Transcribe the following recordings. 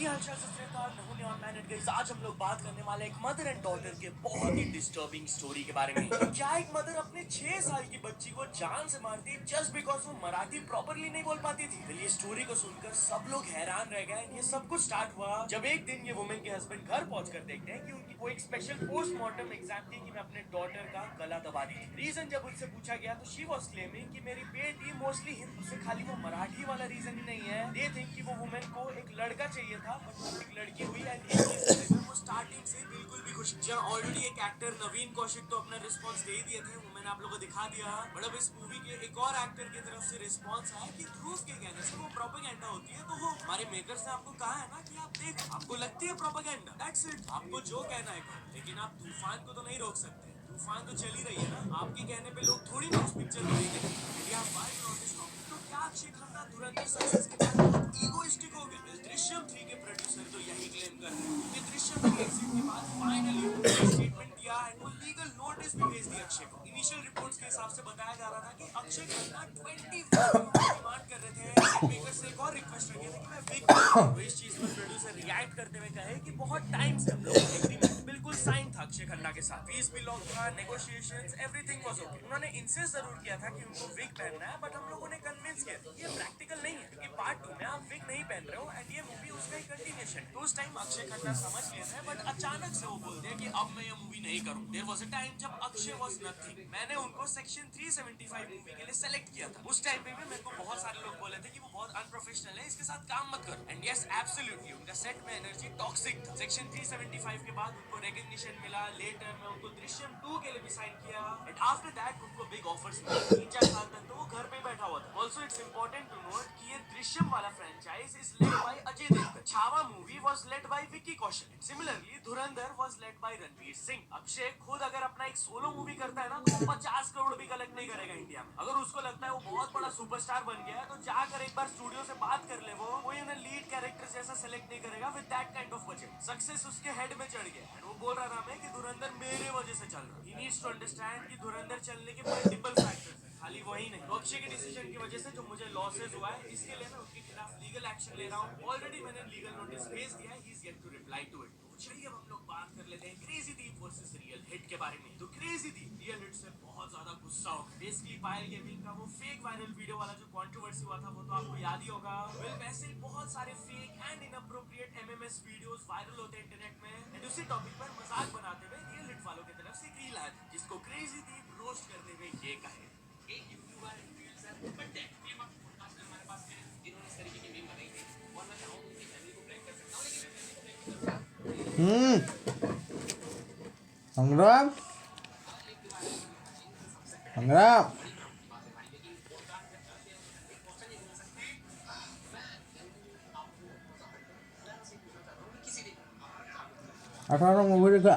हालचाल सत नमूने और मैनेट गाइस। आज हम लोग बात करने वाले एक मदर एंड डॉटर के बहुत ही डिस्टर्बिंग स्टोरी के बारे में। तो क्या एक मदर अपने 6 साल की बच्ची को जान से मारती जस्ट बिकॉज वो मराठी प्रॉपरली नहीं बोल पाती थी। तो ये स्टोरी को सुनकर सब लोग हैरान रह गए। ये सब कुछ स्टार्ट हुआ जब एक दिन ये वुमेन के हस्बैंड घर पहुंचकर देखते हैं कि उनकी वो एक स्पेशल पोस्टमार्टम एग्जाम थी कि मैं अपने डॉटर का गला दबा दी थी। रीजन जब उससे पूछा गया तो शी वॉज क्लेमिंग कि मेरी बेटी मोस्टली हिंदू से खाली वो मराठी वाला रीजन ही नहीं है। दे थिंक कि वो वुमेन को एक लड़का चाहिए था बट वो एक लड़की हुई एंड वो स्टार्टिंग से बिल्कुल भी खुश। जब ऑलरेडी एक एक्टर नवीन कौशिक तो अपना रिस्पांस दे ही दिए थे, वो मैंने आप लोगों को दिखा दिया। बट अब इस मूवी के एक और एक्टर की तरफ से रिस्पांस आया कि ध्रुव के कहने से वो प्रोपेगेंडा होती है। तो वो हमारे मेकर्स ने आपको कहा है ना कि आप देखो, आपको लगती है प्रोपेगेंडा, दैट्स इट, आपको जो कहना है करो, लेकिन आप तूफान को तो नहीं रोक सकते। तूफान तो चल ही रही है ना, आपके कहने पे लोग थोड़ी ना उस पिक्चर को देखेंगे। यदि आप बात करो इस टॉपिक, तो क्या अक्षय खन्ना धुरंधर सक्सेस के बाद बहुत ईगोइस्टिक हो गए? दृश्यम 3 के प्रोड्यूसर तो यही क्लेम कर रहे हैं कि दृश्यम 3 एग्जिट के बाद फाइनली उन्होंने स्टेटमेंट दिया एंड वो लीगल नोटिस भी भेज दिया अक्षय को। इनिशियल रिपोर्ट्स के हिसाब से बताया जा रहा था कि अक्षय खन्ना 21 करोड़ डिमांड कर रहे थे। मेकर से एक और रिक्वेस्ट रखी थी कि मैं बिग तो इस चीज पर प्रोड्यूसर रिएक्ट करते हुए कहे कि बहुत टाइम से हम लोग एग्रीमेंट बिल्कुल साइन था अक्षय खन्ना के साथ, फीस भी लॉक था, नेगोशिएशंस एवरीथिंग वाज ओके। उन्होंने इंसिस्ट जरूर किया था कि उनको विग पहनना है बट हम लोगों ने कन्विंस किया ये प्रैक्टिकल नहीं है क्योंकि पार्ट 2 में आप विग नहीं पहन रहे हो एंड ये मूवी उसका ही कंटिन्यूएशन है। तो उस टाइम अक्षय खन्ना समझ गए थे बट अचानक से वो बोलते हैं कि अब मैं ये मूवी नहीं करूं। देयर वाज अ टाइम जब अक्षय वाज नथिंग, मैंने उनको सेक्शन 375 मूवी के लिए सेलेक्ट किया था। उस टाइम पे भी मेरे को बहुत सारे लोग बोले थे कि वो बहुत अनप्रोफेशनल है, इसके साथ काम मत करो। एंड यस एब्सोल्युटली उनका सेट में एनर्जी टॉक्सिक था। सेक्शन 375 के बाद उनको रिकॉग्निशन मिला, लेटर में उनको दृश्यम 2 के लिए भी साइन किया एंड आफ्टर दैट उनको बिग ऑफर्स मिले। 3-4 साल तक तो वो घर पे बैठा हुआ था। Also it's important to note कि ये दृश्यम वाला franchise is led by Ajay Devgn. Chhaava movie was led by Vicky Kaushal. Similarly Dhurandhar was led by Ranveer Singh. Akshay खुद अगर अपना एक सोलो मूवी करता है ना तो वो 50 करोड़ भी कलेक्ट नहीं करेगा इंडिया में। अगर उसको लगता है वो बहुत बड़ा सुपरस्टार बन गया है तो जाकर एक बार स्टूडियो से बात कर ले, वो कोई उन्हें लीड कैरेक्टर जैसा सेलेक्ट नहीं करेगा with that kind of budget. Success उसके हेड में चढ़ गया एंड वो बोल रहा था मैं कि धुरंधर मेरे वजह से चल रहा है। ही नीड्स टू अंडरस्टैंड कि धुरंधर चलने के मल्टीपल फैक्टर्स हैं, खाली वही नहीं। तो अक्षय के डिसीजन की वजह से जो मुझे लॉसेस हुआ है इसके लिए मैं उसके खिलाफ लीगल एक्शन ले रहा हूँ। ऑलरेडी मैंने लीगल नोटिस भेज दिया है, he is yet to reply to it. तो चलिए अब हम लोग बात कर लेते हैं crazy deep versus real hit के बारे में। तो क्रेजी दीप रियल हिट से बहुत ज्यादा गुस्सा हो गया। बेसिकली पायल गेमिंग का वो फेक वायरल वीडियो वाला जो कंट्रोवर्सी हुआ था वो तो आपको याद ही होगा। वेल वैसे ही बहुत सारे fake and inappropriate MMS videos viral होते हैं इंटरनेट में एंड उसी टॉपिक पर मजाक बनाते हुए रियल हिट वालों की तरफ से एक रील आया था जिसको क्रेजी दीप रोस्ट करते हुए ये कहे, एक YouTuber influencer but fame of podcaster हमारे पास हैं जिन्होंने इस तरीके की मीम बनाई थी और मैं चाहूं उनकी फैमिली को प्रैंक कर सकता हूं लेकिन मैं फैमिली को प्रैंक नहीं कर सकता। संग्राम संग्राम 18 मूवी देखा।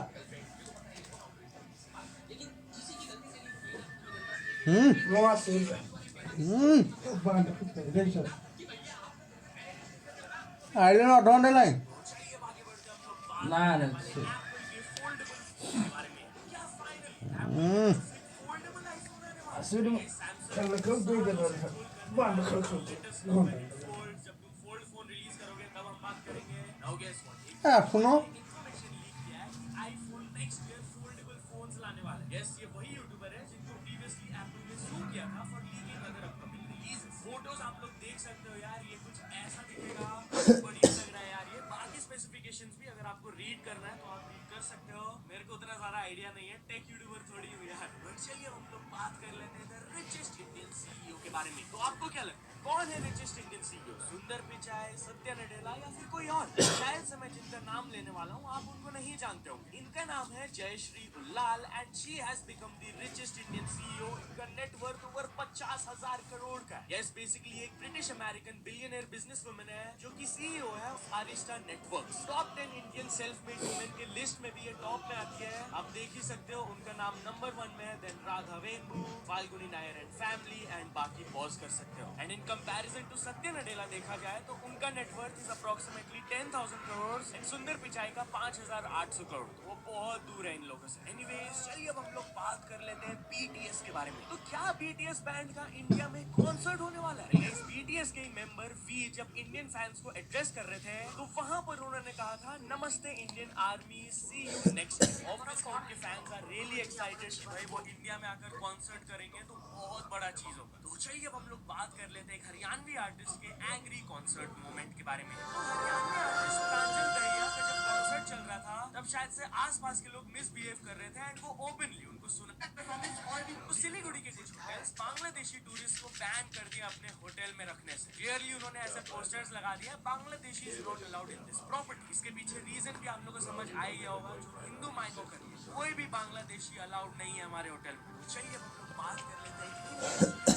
ID not on the line. सुनो iPhone next year foldable phones लाने वाला है। यस, ये वही यूट्यूबर है जिनको प्रीवियसली एप्पल ने सू किया था for leaking other upcoming release. Photos आप लोग देख सकते हो यार, ये कुछ ऐसा दिखेगा, बढ़िया लग रहा है यार। ये बाकी स्पेसिफिकेशंस भी अगर आपको रीड करना है तो आप रीड कर सकते हो। मेरे को उतना ज्यादा आइडिया नहीं है, टेक यूट्यूबर थोड़ी हूँ यार। चलिए हम लोग बात कर लेते हैं द रिचेस्ट इंडियन सीईओ के बारे में। तो आपको क्या लगता है कौन है रिचेस्ट इंडियन सीईओ? सुंदर पिचाई, सत्या नडेला या फिर कोई और? शायद से मैं जिनका नाम लेने वाला हूँ आप उनको नहीं जानते होंगे। इनका नाम है Jayshree Ullal and she has become the richest Indian CEO. इनका नेटवर्थ ओवर 50,000 करोड़ का। यस, बेसिकली एक British American billionaire business woman है जो कि सीईओ है of Arista Networks. Top 10 Indian self made women के लिस्ट में भी ये टॉप में आती है। आप देख ही सकते हो उनका नाम नंबर 1 में है, then Radha Vembu, Falguni Nayar and family and बाकी पॉज कर सकते हो। And in comparison to Satya Nadella देखा जाए तो उनका net worth is approximately 10,000 crore and Sundar Pichai का 5,800 करोड़। तो वो बहुत दूर है इन लोगों से। एनीवेज चलिए अब हम लोग बात कर लेते हैं बीटीएस के बारे में। तो क्या बीटीएस बैंड का इंडिया में कॉन्सर्ट होने वाला है। इस बीटीएस के मेंबर वी जब इंडियन फैंस को एड्रेस कर रहे थे तो वहां पर उन्होंने कहा था नमस्ते Indian army, see you next. Obviously उनके फैंस आर रियली एक्साइटेड कि भाई वो इंडिया में आकर कॉन्सर्ट करेंगे तो बहुत बड़ा चीज होगा। तो चलिए अब हम लोग बात कर लेते हैं एक हरियाणवी आर्टिस्ट के एंग्री कॉन्सर्ट मूवमेंट के बारे में। तो हरियाणवी आर्टिस्ट प्रांजल दहिया का जब कॉन्सर्ट चल रहा था तब शायद से आसपास के लोग मिसबिहेव कर रहे थे एंड वो ओपनली उनको सुना। तो सिलीगुड़ी के कुछ होटल्स बांग्लादेशी टूरिस्ट को बैन कर दिया अपने होटल में रखने से। क्लियरली उन्होंने ऐसे पोस्टर्स लगा दिया Bangladeshi is not allowed in this property. इसके पीछे रीजन भी आप लोगों को समझ आ ही गया होगा, जो हिंदू माई को करिए कोई भी बांग्लादेशी अलाउड नहीं है हमारे होटल में। चलिए अब हम लोग बात कर लेते हैं बहुत ही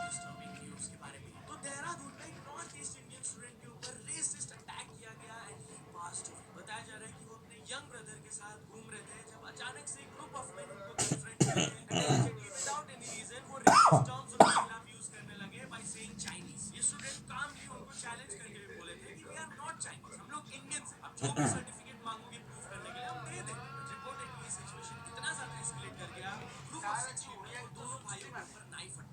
डिस्टर्बिंग न्यूज के बारे में। तो देहरादून में एक नॉर्थ ईस्ट इंडियन स्टूडेंट के ऊपर रेसिस्ट अटैक किया गया एंड ही पास्ड अवे। बताया जा रहा है कि वो अपने यंग ब्रदर के साथ घूम रहे थे जब अचानक से एक ग्रुप ऑफ मेन उनको कन्फ्रंट करके विदाउट एनी रीजन वो रेसिस्ट टर्म्स उनके खिलाफ यूज करने लगे बाय सेइंग चाइनीज। ये स्टूडेंट कामली उनको चैलेंज करके भी बोले थे कि वी आर नॉट चाइनीज, हम लोग इंडियन हैं। अब जो भी सर्टिफिकेट मांगोगे प्रूफ करने के लिए हम दे देंगे। रिपोर्टेडली सिचुएशन इतना ज्यादा एस्केलेट कर गया, ग्रुप ऑफ 6 लोगों ने दोनों भाइयों के ऊपर नाइफ अटैक।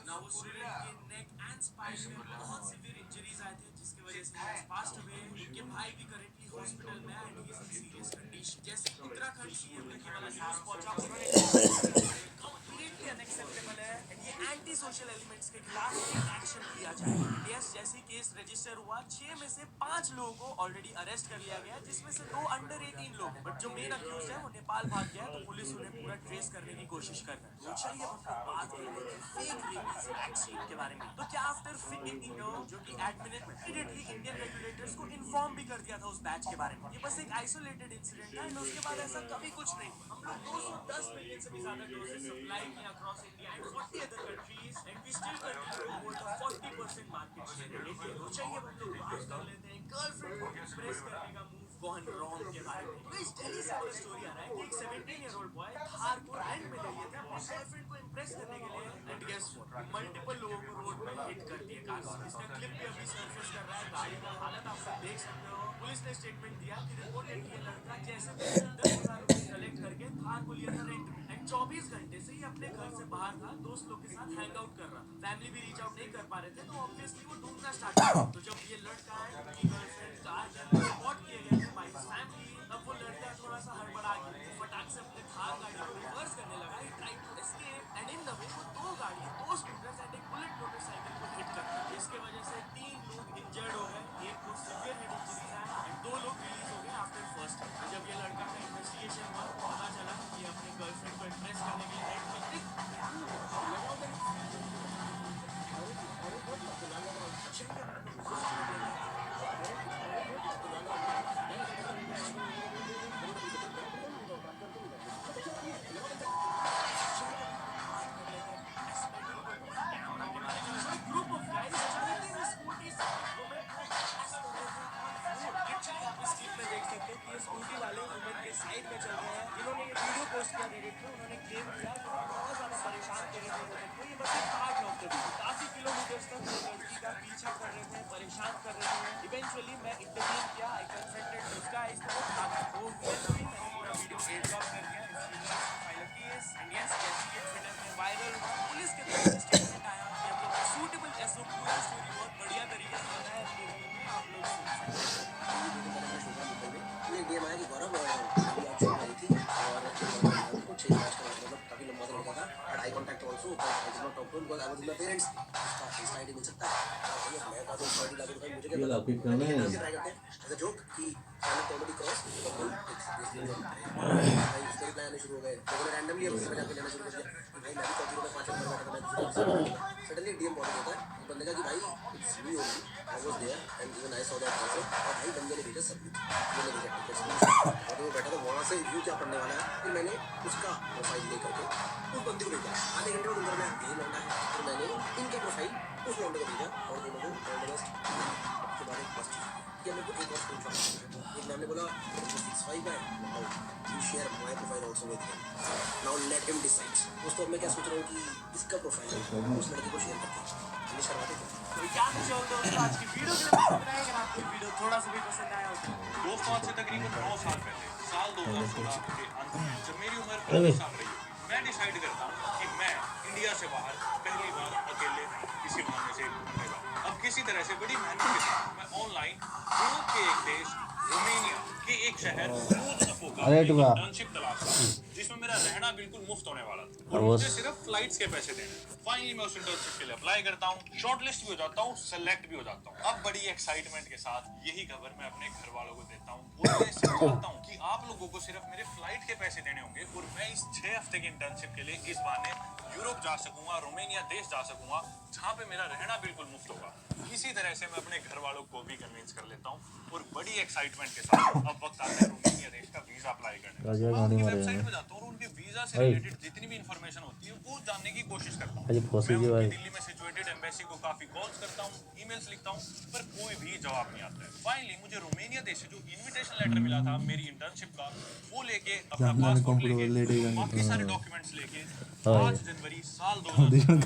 ना वो स्टूडेंट के नेक एंड स्पाइन में बहुत सीवियर इंजरीज आए थे जिसकी वजह से ही पास्ट हुए। उनके भाई भी करेंटली हॉस्पिटल में and he is in serious condition. जैसे उत्तराखंड सीएम तक ये वाला न्यूज़ पहुंचा, उन्होंने कंप्लीटली अनएक्सेप्टेबल है एंड ये एंटी सोशल एलिमेंट्स के खिलाफ एक्शन लिया जाए। यस, जैसे केस रजिस्टर हुआ 6 में से 5 लोगों को ऑलरेडी अरेस्ट कर लिया गया जिसमें से 2 अंडर 18 लोग। बट जो मेन अक्यूज है वो नेपाल भाग गया तो पुलिस उन्हें पूरा ट्रेस करने की कोशिश कर रही है। तो चलिए हम लोग बात कर लेते हैं फेक रेबीज वैक्सीन के बारे में। तो क्या आफ्टर जो कि एडमिन इमीडिएटली इंडियन रेगुलेटर्स को इन्फॉर्म भी कर दिया था उस बैच के बारे में। ये बस एक आइसोलेटेड इंसिडेंट है एंड उसके बाद ऐसा कभी कुछ नहीं। हम लोग 210 मिलियन से भी ज्यादा डोजेस सप्लाई किया across India and 40 other countries and we still continue to hold 40% market share in India. तो चलिए हम लोग बात कर लेते हैं गर्लफ्रेंड को इम्प्रेस करने का मूव गॉन रॉन्ग के बारे में। तो इस दिल्ली से पूरा स्टोरी आ रहा है कि एक 17 ईयर ओल्ड बॉय थार को रेंट में ले लिए थे अपनी गर्लफ्रेंड को इम्प्रेस करने के लिए एंड गेस व्हाट, मल्टीपल लोगों को रोड में हिट कर दिए कार से। इसका क्लिप भी अभी सरफेस कर रहा है, गाड़ी का हालत आप सब देख सकते हो। पुलिस ने स्टेटमेंट दिया कि रिपोर्टेड ये लड़का जैसे 10,000 रुपए कलेक्ट करके थार को लिया था रेंट में एंड 24 घंटे से ही अपने घर से बाहर था, दोस्त लोग के साथ हैंग आउट कर रहा था। फैमिली भी रीच आउट नहीं कर पा रहे थे तो ऑब्वियसली वो ढूंढना स्टार्ट किया। तो जब ये लड़का है उनकी गर्लफ्रेंड कार रिपोर्ट किए गए थे बाय फैमिली, तब वो लड़का थोड़ा सा हड़बड़ा गया, फटाक से अपने थार गाड़ी को रिवर्स करने लगा। He tried to escape and in the way वो 2 गाड़ी, 2 स्कूटर्स एंड एक बुलेट मोटरसाइकिल को हिट कर दिया, जिसके वजह से 3 लोग इंजर्ड हो गए, एक को सीवियर हेड इंजरीज आया एंड 2 लोग रिलीज हो गए आफ्टर फर्स्ट। तो जब ये लड़का का इन्वेस्टिगेशन हुआ तो पता चला कि अपने गर्लफ्रेंड को इम्प्रेस करने के लिए स्कूटी वाले वुमेन के साइड में चल रहे हैं। इन्होंने ये वीडियो पोस्ट किया रेडिट पे, उन्होंने क्लेम किया कि बहुत ज्यादा परेशान कर रहे थे वुमेन को। ये बस एक पार्ट ऑफ द वीडियो, काफी किलोमीटर्स तक वो लड़की का पीछा कर रहे थे, परेशान कर रहे थे। इवेंचुअली मैं इंटरव्यू किया, आई कंसल्टेड दिस गाइस तो वो इवेंचुअली मैंने पूरा वीडियो एयर ड्रॉप कर दिया। इस वीडियो में फाइल केस एंड यस, जैसे ये ट्विटर में वायरल हुआ, पुलिस के तरफ से स्टेटमेंट आया कि हम लोग सूटेबल एसओ पूरा स्टोरी बहुत बढ़िया तरीके से बनाया है, आप लोग सुन सकते हैं। गेम आया कि गौरव अभी आप शूट आई थी और कुछ 6 मैच का मतलब काफी लंबा तो लगा था but I contact also I did not talk to because I was with my parents. इसका आईडी मिल सकता है मैं का तो 30 लाख रुपए मुझे क्या लॉक करना है ट्राई करते हैं एज अ जोक कि पहले कॉमेडी क्रॉस भाई इसके प्लान आने शुरू हो गए तो मैंने रैंडमली अब उसमें जाके लेना शुरू कर दिया कि भाई मैं भी कॉपी में 5 नंबर बैठा था मैं सडनली डीएम बॉडी होता है बंदे का कि भाई it's me only I was there and even I saw that also और भाई बंदे ने भेजा सबमिट मैंने भेजा टिकट्स और वो बैठा था वहाँ से व्यू क्या पढ़ने वाला है। फिर मैंने उसका प्रोफाइल लेकर के उस बंदे को भेजा, आधे घंटे के अंदर में यही लौटा है। फिर मैंने इनके प्रोफाइल उस लौंडे को भेजा और दोनों को ऑल द बेस्ट के बारे में फर्स्ट किया। मेरे को एक और स्क्रीनशॉट एक मैंने बोला 65 है wow you share my profile also with him now let him decide. दोस्तों मैं क्या सोच रहा हूँ कि इसका प्रोफाइल उस लड़के को शेयर करके फिनिश करवा देते हैं। तो क्या कुछ और दोस्तों आज की वीडियो के लिए पसंद आएगा, अगर आपको वीडियो थोड़ा सा भी पसंद आया हो तो दोस्तों आज से तकरीबन 9 साल पहले साल 2016 के अंत में जब मेरी उम्र 15 साल रही होगी मैं डिसाइड करता हूँ कि मैं इंडिया से बाहर पहली बार अकेले किसी बहाने से घूमने जाऊँ। अब किसी तरह से बड़ी मेहनत के साथ मैं ऑनलाइन यूरोप के एक देश रोमेनिया के एक शहर लुत्फ़ो का अरे एक टुका। इंटर्नशिप तलाश था, जिसमें मेरा रहना बिल्कुल मुफ्त होने वाला था और मुझे सिर्फ फ्लाइट्स के पैसे देने। फाइनली मैं उस इंटर्नशिप के लिए अप्लाई करता हूँ, शॉर्टलिस्ट भी हो जाता हूँ, सेलेक्ट भी हो जाता हूँ। अब बड़ी एक्साइटमेंट के साथ यही खबर मैं अपने घर वालों को देता हूँ और मैं समझाता हूँ कि आप लोगों को सिर्फ मेरे फ्लाइट के पैसे देने होंगे और मैं इस 6 हफ्ते की इंटर्नशिप के लिए इस बहाने यूरोप जा सकूंगा, रोमेनिया देश जा सकूंगा, जहाँ पे मेरा रहना बिल्कुल मुफ्त होगा। इसी तरह से मैं अपने घर वालों को भी कन्विंस कर लेता हूँ और बड़ी एक्साइटमेंट के साथ अब वक्त आता है रोमेनिया देश का वीजा अप्लाई करने का। मैं उनकी वेबसाइट पे जाता हूँ और उनके वीजा से रिलेटेड जितनी भी इंफॉर्मेशन होती है वो जानने की कोशिश करता हूँ। मैं उनकी दिल्ली में सिचुएटेड एम्बेसी को काफी कॉल्स करता हूँ, ईमेल्स लिखता हूँ, पर कोई भी जवाब नहीं आता है। फाइनली मुझे रोमेनिया देश से जो इनविटेशन लेटर मिला था मेरी इंटर्नशिप का, वो लेके अपना पासपोर्ट लेके बाकी सारे डॉक्यूमेंट्स लेके 5 जनवरी साल 2017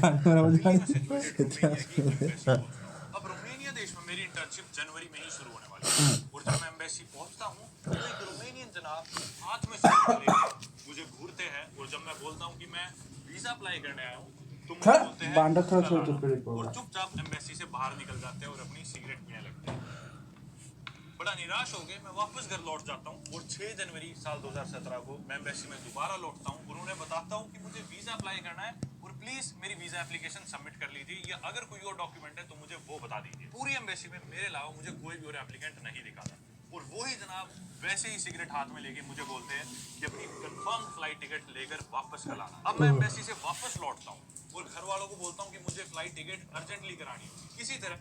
अब रोमेनिया देश में मेरी इंटर्नशिप जनवरी में ही शुरू होने वाली है और जब मैं एम्बेसी पहुंचता हूं तो एक रोमेनियन जनाब हाथ में सिगरेट लेके मुझे घूरते हैं और जब मैं बोलता हूं कि मैं वीजा अप्लाई करने आया हूं तो मुझे बोलते हैं बांडा थोड़ा "कल छोड़ आना" चुप कर और चुपचाप एम्बेसी से बाहर निकल जाते हैं और अपनी सिगरेट पीने लगते हैं। बड़ा निराश हो गए मैं वापस घर लौट जाता हूँ और 6 जनवरी साल 2017 को मैं एम्बेसी में दोबारा लौटता हूँ और उन्हें बताता हूँ कि मुझे वीजा अप्लाई करना है और प्लीज मेरी वीजा एप्लीकेशन सबमिट कर लीजिए या अगर कोई और डॉक्यूमेंट है तो मुझे वो बता दीजिए। पूरी एम्बेसी में मेरे अलावा मुझे कोई भी और एप्लीकेंट नहीं दिखा था और वही जनाब वैसे ही सिगरेट हाथ में लेके मुझे बोलते हैं कि अपनी कंफर्म फ्लाइट टिकट लेकर वापस कल आना। अब मैं एम्बेसी से वापस लौटता हूँ और घर वालों को बोलता हूँ कि मुझे फ्लाइट टिकट अर्जेंटली करानी है। इसी तरह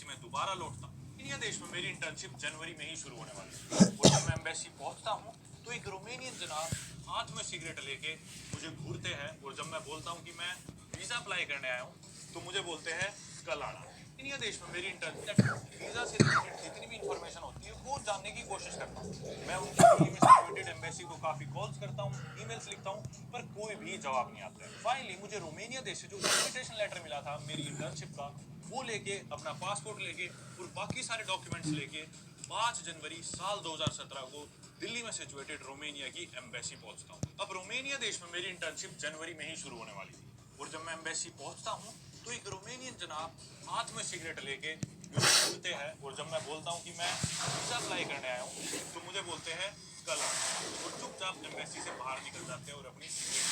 मैं दोबारा लौटता हूँ। इंडिया देश में मेरी इंटर्नशिप जनवरी में ही शुरू होने वाली है और जब मैं एम्बेसी पहुंचता हूं तो एक रोमेनियन जनाब हाथ में सिगरेट लेके मुझे घूरते हैं और जब मैं बोलता हूं कि मैं वीजा अप्लाई करने आया हूं तो मुझे बोलते हैं कल आना। इंडिया देश में मेरी इंटर्नशिप वीजा से रिलेटेड जितनी भी इंफॉर्मेशन होती है वो जानने की कोशिश करता हूँ। मैं उनकी दिल्ली में सिचुएटेड एम्बेसी को काफी कॉल्स करता हूँ, ईमेल्स लिखता हूँ, पर कोई भी जवाब नहीं आता है। फाइनली मुझे रोमेनिया देश से जो इनविटेशन लेटर मिला था मेरी इंटर्नशिप का, वो लेके अपना पासपोर्ट लेके और बाकी सारे डॉक्यूमेंट्स लेके 5 जनवरी साल 2017 को दिल्ली में सिचुएटेड रोमेनिया की एम्बेसी पहुंचता हूँ। अब रोमेनिया देश में मेरी इंटर्नशिप जनवरी में ही शुरू होने वाली थी और जब मैं एम्बेसी पहुंचता हूँ तो एक रोमेनियन जनाब हाथ में सिगरेट लेके मुझे घूरते हैं और जब मैं बोलता हूँ कि मैं वीजा अप्लाई करने आया हूँ तो मुझे बोलते हैं कल आना और चुपचाप एम्बेसी से बाहर निकल जाते हैं और अपनी सिगरेट।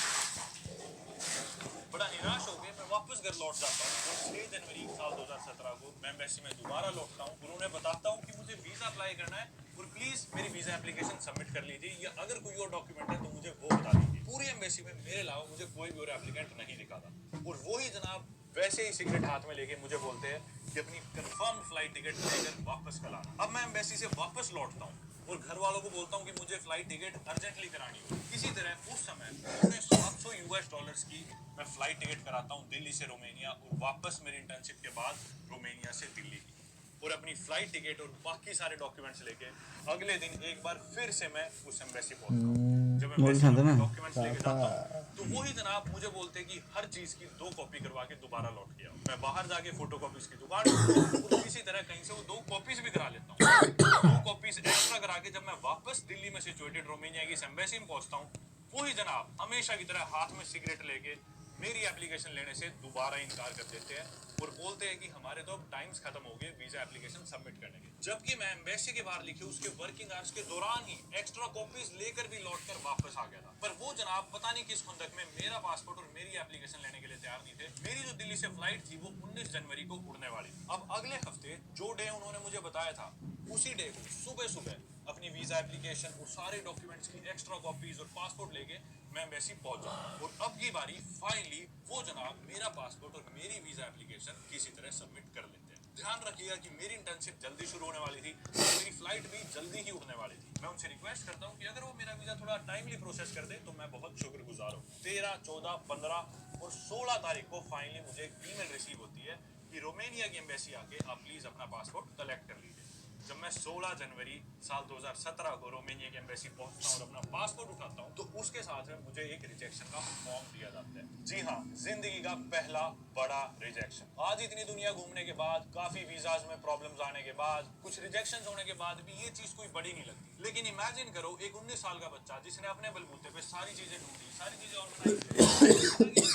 बड़ा निराश हो गए मैं वापस घर लौट जाता हूँ और 6 जनवरी साल 2017 को मैं एम्बेसी में दोबारा लौटता हूँ और उन्हें बताता हूँ कि मुझे वीजा अप्लाई करना है और प्लीज मेरी वीजा एप्लीकेशन सबमिट कर लीजिए या अगर कोई और डॉक्यूमेंट है तो मुझे वो बता दीजिए। पूरी एम्बेसी में मेरे अलावा मुझे कोई भी और एप्लीकेंट नहीं दिखा था और वही जनाब वैसे ही सिगरेट हाथ में लेके मुझे बोलते हैं कि अपनी कंफर्म फ्लाइट टिकट लेकर वापस कल आना। अब मैं एम्बेसी से वापस लौटता हूँ और घर वालों को बोलता हूँ कि मुझे फ्लाइट टिकट अर्जेंटली करानी हो। इसी तरह उस समय उन्हें $700 की मैं फ्लाइट टिकट कराता हूँ दिल्ली से रोमेनिया और वापस मेरी इंटर्नशिप के बाद रोमेनिया से दिल्ली की और अपनी फ्लाइट टिकट और बाकी सारे डॉक्यूमेंट्स लेके अगले दिन एक बार फिर से मैं उस एम्बेसी पहुंचता हूँ। जब एम्बेसी में डॉक्यूमेंट्स लेके जाता हूँ तो वही जनाब मुझे बोलते हैं कि हर चीज की 2 कॉपी करवा के दोबारा लौट के आओ। मैं बाहर जाके फोटो कॉपीज की दुकान और किसी तरह कहीं से वो 2 कॉपीज भी करा लेता हूँ। 2 कॉपीज एक्स्ट्रा करा के जब मैं वापस दिल्ली में सिचुएटेड रोमेनिया की एम्बेसी में पहुंचता हूँ वही जनाब हमेशा की तरह हाथ में सिगरेट लेके मेरी एप्लीकेशन लेने से दोबारा इनकार कर देते हैं और बोलते हैं कि हमारे तो अब टाइम्स खत्म हो गए वीजा एप्लीकेशन सबमिट करने के। जबकि मैं एम्बेसी के बाहर लिखे उसके वर्किंग आवर्स के दौरान ही एक्स्ट्रा कॉपीज लेकर भी लौटकर वापस आ गया था, पर वो जनाब पता नहीं किस खुंदक में मेरा पासपोर्ट और मेरी एप्लीकेशन लेने के लिए तैयार नहीं थे। मेरी जो दिल्ली से फ्लाइट थी वो 19 जनवरी को उड़ने वाली थी। अब अगले हफ्ते जो डे उन्होंने मुझे बताया था उसी डे को सुबह सुबह अपनी वीजा एप्लीकेशन और सारे डॉक्यूमेंट्स की एक्स्ट्रा कॉपीज और पासपोर्ट लेके मैं एम्बेसी पहुंच जाऊँ और अब की बारी फाइनली वो जनाब मेरा पासपोर्ट और मेरी वीजा एप्लीकेशन किसी तरह सबमिट कर लेते हैं। ध्यान रखिएगा कि मेरी इंटर्नशिप जल्दी शुरू होने वाली थी और मेरी फ्लाइट भी जल्दी ही उड़ने वाली थी। मैं उनसे रिक्वेस्ट करता हूँ कि अगर वो मेरा वीजा थोड़ा टाइमली प्रोसेस कर दे तो मैं बहुत शुक्रगुजार हूँ। 13, 14, 15 और 16 तारीख को फाइनली मुझे एक ईमेल रिसीव होती है कि रोमेनिया की एम्बेसी आके आप प्लीज अपना पासपोर्ट कलेक्ट कर लीजिए। जब मैं 16 जनवरी साल 2017 को रोमानिया की एम्बेसी पहुंचता हूँ और अपना पासपोर्ट उठाता हूँ, तो उसके साथ में मुझे एक रिजेक्शन का फॉर्म दिया जाता है। जी हाँ, जिंदगी का पहला बड़ा रिजेक्शन। आज इतनी दुनिया घूमने के बाद, काफी वीजाज में प्रॉब्लम्स आने के बाद, कुछ रिजेक्शन होने के बाद भी ये चीज कोई बड़ी नहीं लगती। लेकिन इमेजिन करो एक 19 साल का बच्चा जिसने अपने बलबूते पे सारी चीजें ढूंढी, सारी चीजें ऑर्गेनाइज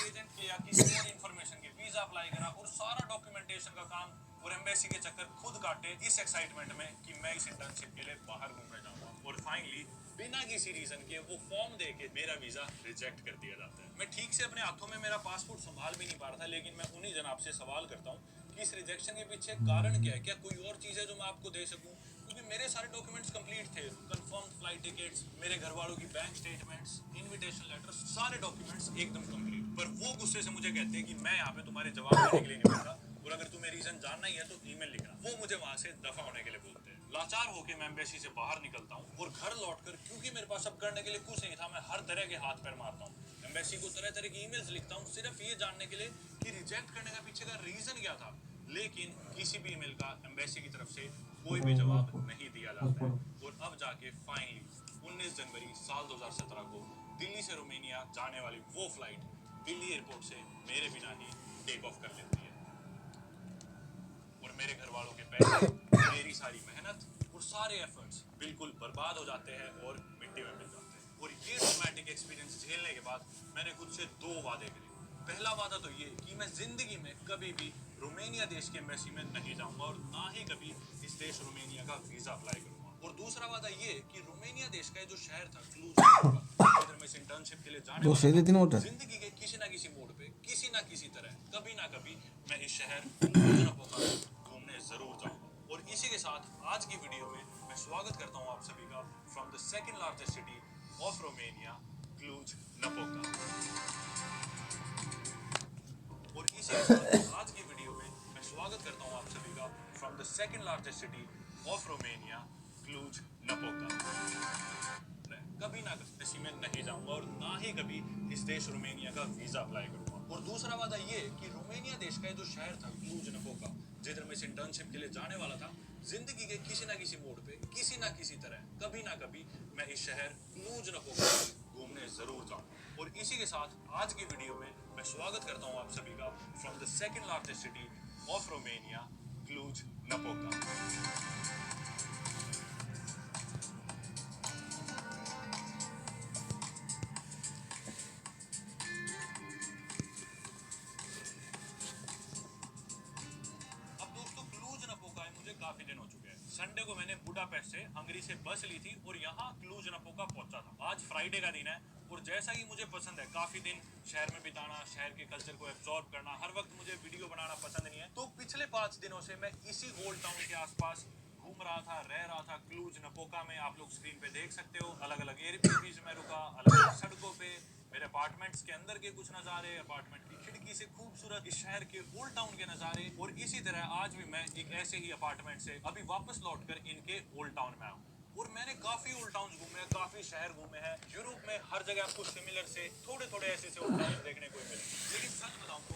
एजेंट किया, किसी और इन्फॉर्मेशन के वीजा अप्लाई करा और सारा डॉक्यूमेंटेशन का काम और एम्बेसी के चक्कर खुद काटे इस एक्साइटमेंट में कि मैं इस इंटर्नशिप के लिए बाहर घूमने जाऊंगा, और फाइनली बिना किसी रीजन के वो फॉर्म देके मेरा वीजा रिजेक्ट कर दिया जाता है। मैं ठीक से अपने हाथों में मेरा पासपोर्ट संभाल भी नहीं पा रहा था, लेकिन मैं उन्हीं जनाब से सवाल करता हूँ कि इस रिजेक्शन के पीछे कारण क्या है, क्या कोई और चीज है जो मैं आपको दे सकूं, क्योंकि मेरे सारे डॉक्यूमेंट्स कंप्लीट थे, कंफर्म फ्लाइट टिकट्स, मेरे घर वालों की बैंक स्टेटमेंट्स, इनविटेशन लेटर्स, सारे डॉक्यूमेंट्स एकदम कंप्लीट। पर वो गुस्से से मुझे कहते हैं कि मैं यहाँ पे तुम्हारे जवाब देने के लिए नहीं बैठा, और अगर तुम्हें रीजन जानना ही है तो ईमेल लिखना। वो मुझे वहां से दफा होने के लिए बोलते हैं। लाचार होकर मैं एम्बेसी से बाहर निकलता हूँ और घर लौटकर, क्योंकि मेरे पास अब करने के लिए कुछ नहीं था, मैं हर तरह के हाथ पैर मारता हूँ, एम्बेसी को तरह तरह की ईमेल्स लिखता हूँ, सिर्फ ये जानने के लिए कि रिजेक्ट करने का पीछे का रीजन क्या था। लेकिन किसी भी ईमेल का एम्बेसी की तरफ से कोई भी जवाब नहीं दिया जाता है। और अब जाके फाइनली 19 जनवरी साल 2017 को दिल्ली से रोमानिया जाने वाली वो फ्लाइट दिल्ली एयरपोर्ट से मेरे बिना ही टेक ऑफ कर लेती है, और मेरे घर वालों के पैसे, मेरी सारी मेहनत और सारे एफर्ट्स बिल्कुल बर्बाद हो जाते हैं और मिट्टी में मिल जाते हैं। और ये ट्रॉमेटिक एक्सपीरियंस झेलने के बाद मैंने खुद से 2 वादे करे। पहला वादा तो ये कि मैं जिंदगी में कभी भी रोमानिया देश की एम्बेसी में नहीं जाऊंगा और ना ही कभी इस देश रोमानिया का वीजा अप्लाई करूंगा। और दूसरा वादा ये कि रोमानिया देश का जो शहर था क्लूज, इधर मैं इस इंटर्नशिप के लिए जाने वाला था, जिंदगी के किसी ना किसी मोड़ पे, किसी ना किसी तरह, कभी ना कभी मैं इस शहर घूमने जरूर जाऊंगा। और इसी के साथ आज की वीडियो में मैं स्वागत करता हूं आप सभी का from the second largest city of Romania, Cluj Napoca. और इसी के साथ आज की वीडियो में मैं स्वागत करता हूं आप सभी का from the second largest city of Romania, Cluj Napoca. कभी ना कभी में नहीं जाऊंगा और ना ही कभी इस देश रोमानिया का वीजा अप्लाई करूंगा। और दूसरा वादा ये कि रोमानिया देश का जो शहर था क्लूज नपोका, जिधर मैं इस इंटर्नशिप के लिए जाने वाला था, जिंदगी के किसी ना किसी मोड़ पे, किसी ना किसी तरह, कभी ना कभी मैं इस शहर क्लूज नपोका घूमने जरूर जाऊंगा। और इसी के साथ आज की वीडियो में मैं स्वागत करता हूं आप सभी का from the second largest city of Romania, Cluj Napoca. काफी दिन हो चुके हैं। संडे को मैंने बुडापेस्ट से हंगरी से बस ली थी और यहाँ क्लूज नपोका पहुंचा था। आज फ्राइडे का दिन है और जैसा कि मुझे पसंद है काफी दिन शहर में बिताना, शहर के कल्चर को एब्जॉर्ब करना, हर वक्त मुझे वीडियो बनाना पसंद नहीं है, तो पिछले 5 दिनों से मैं इसी ओल्ड टाउन के आसपास घूम रहा था, रह रहा था। क्लूज नपोका में आप लोग स्क्रीन पे देख सकते हो, अलग अलग एयरबीएनबीज़ में रुका, अलग अलग सड़कों पे, मेरे अपार्टमेंट्स के अंदर के कुछ नज़ारे, अपार्टमेंट की खिड़की से खूबसूरत इस शहर के ओल्ड टाउन के नज़ारे। और इसी तरह आज भी मैं एक ऐसे ही अपार्टमेंट से अभी वापस लौटकर इनके ओल्ड टाउन में आऊँ। और मैंने काफी ओल्ड टाउन घूमे हैं, काफी शहर घूमे हैं। यूरोप में हर जगह आपको सिमिलर से थोड़े थोड़े ऐसे से ओल्ड टाउन देखने को मिले, लेकिन सच बताऊं तो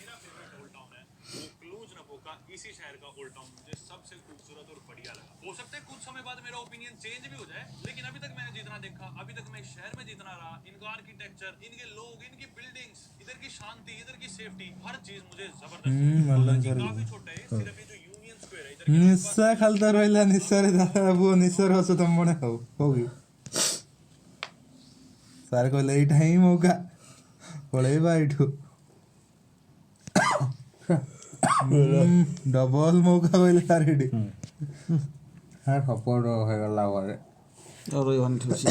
मेरा फेवरेट ओल्ड टाउन है वो क्लूज नपोका। इसी शहर का ओल्ड टाउन मुझे सबसे खूबसूरत और बढ़िया लगा। हो सकता है कुछ समय बाद मेरा ओपिनियन चेंज भी हो जाए, लेकिन अभी तक मैंने जितना देखा, अभी तक मैं इस शहर में जितना रहा, इनका आर्किटेक्चर, इनके लोग, इनकी बिल्डिंग्स, इधर की शांति, इधर की सेफ्टी, हर चीज मुझे जबरदस्त। काफी छोटा है, सिर्फ ये जो यूनियन स्क्वायर है इधर নিশ্চয় খালতা রইলা নিশ্চয় দাঁড়াবো নিশ্চয় হচ্ছে তো মনে হোগি স্যার কইলে এইটা ହିଁ মৌকা পড়েଇବା ଏଇଠୁ ଡବଲ ମୌକା କହିଲେ ସାର୍ ଏଠି ସପୋର୍ଟ ହେଇଗଲା ପରେ ଆଉ ରହିବାନି ଠିକ୍ ଅଛି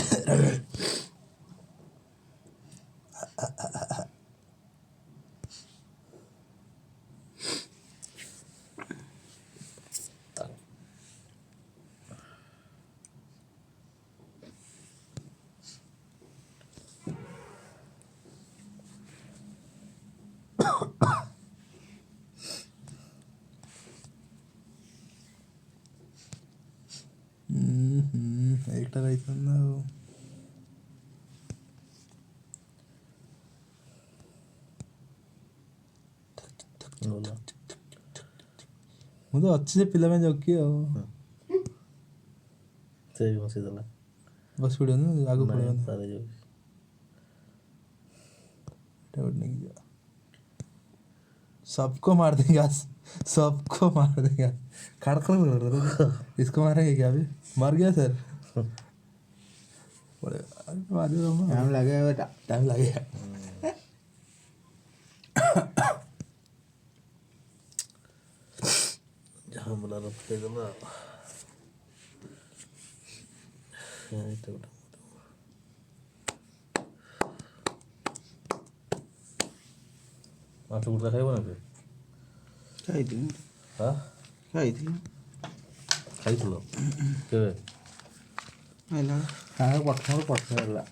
একটা ରହିଥାନ୍ତା ଆଉ ମୁଁ ତ ଅଛି ସେ ପିଲା ପାଇଁ ଜଗି ଆଉ ସେ ବି ବସିଥିଲା ବସି ପଡ଼ିବନି ଆଗକୁ ପଡ଼ିବନି ତାର ଯୋଉ एटा उठ नहीं गया सबको मार देंगे आज सबको मार देंगे आज इसको मारेंगे क्या अभी मर गया सर टाइम लगेगा बेटा टाइम लगेगा जहाँ बोला रखते देना ଏଇଟା ଗୋଟେ ମାଛ ଗୁଡ଼ା ଖାଇବ ନା ଖାଇଥିଲି ହଁ ଖାଇଥିଲି ଖାଇଥିଲ କେବେ ହେଲା ଖାଇବା ପ୍ରଥମରୁ ପଠା ହେଲା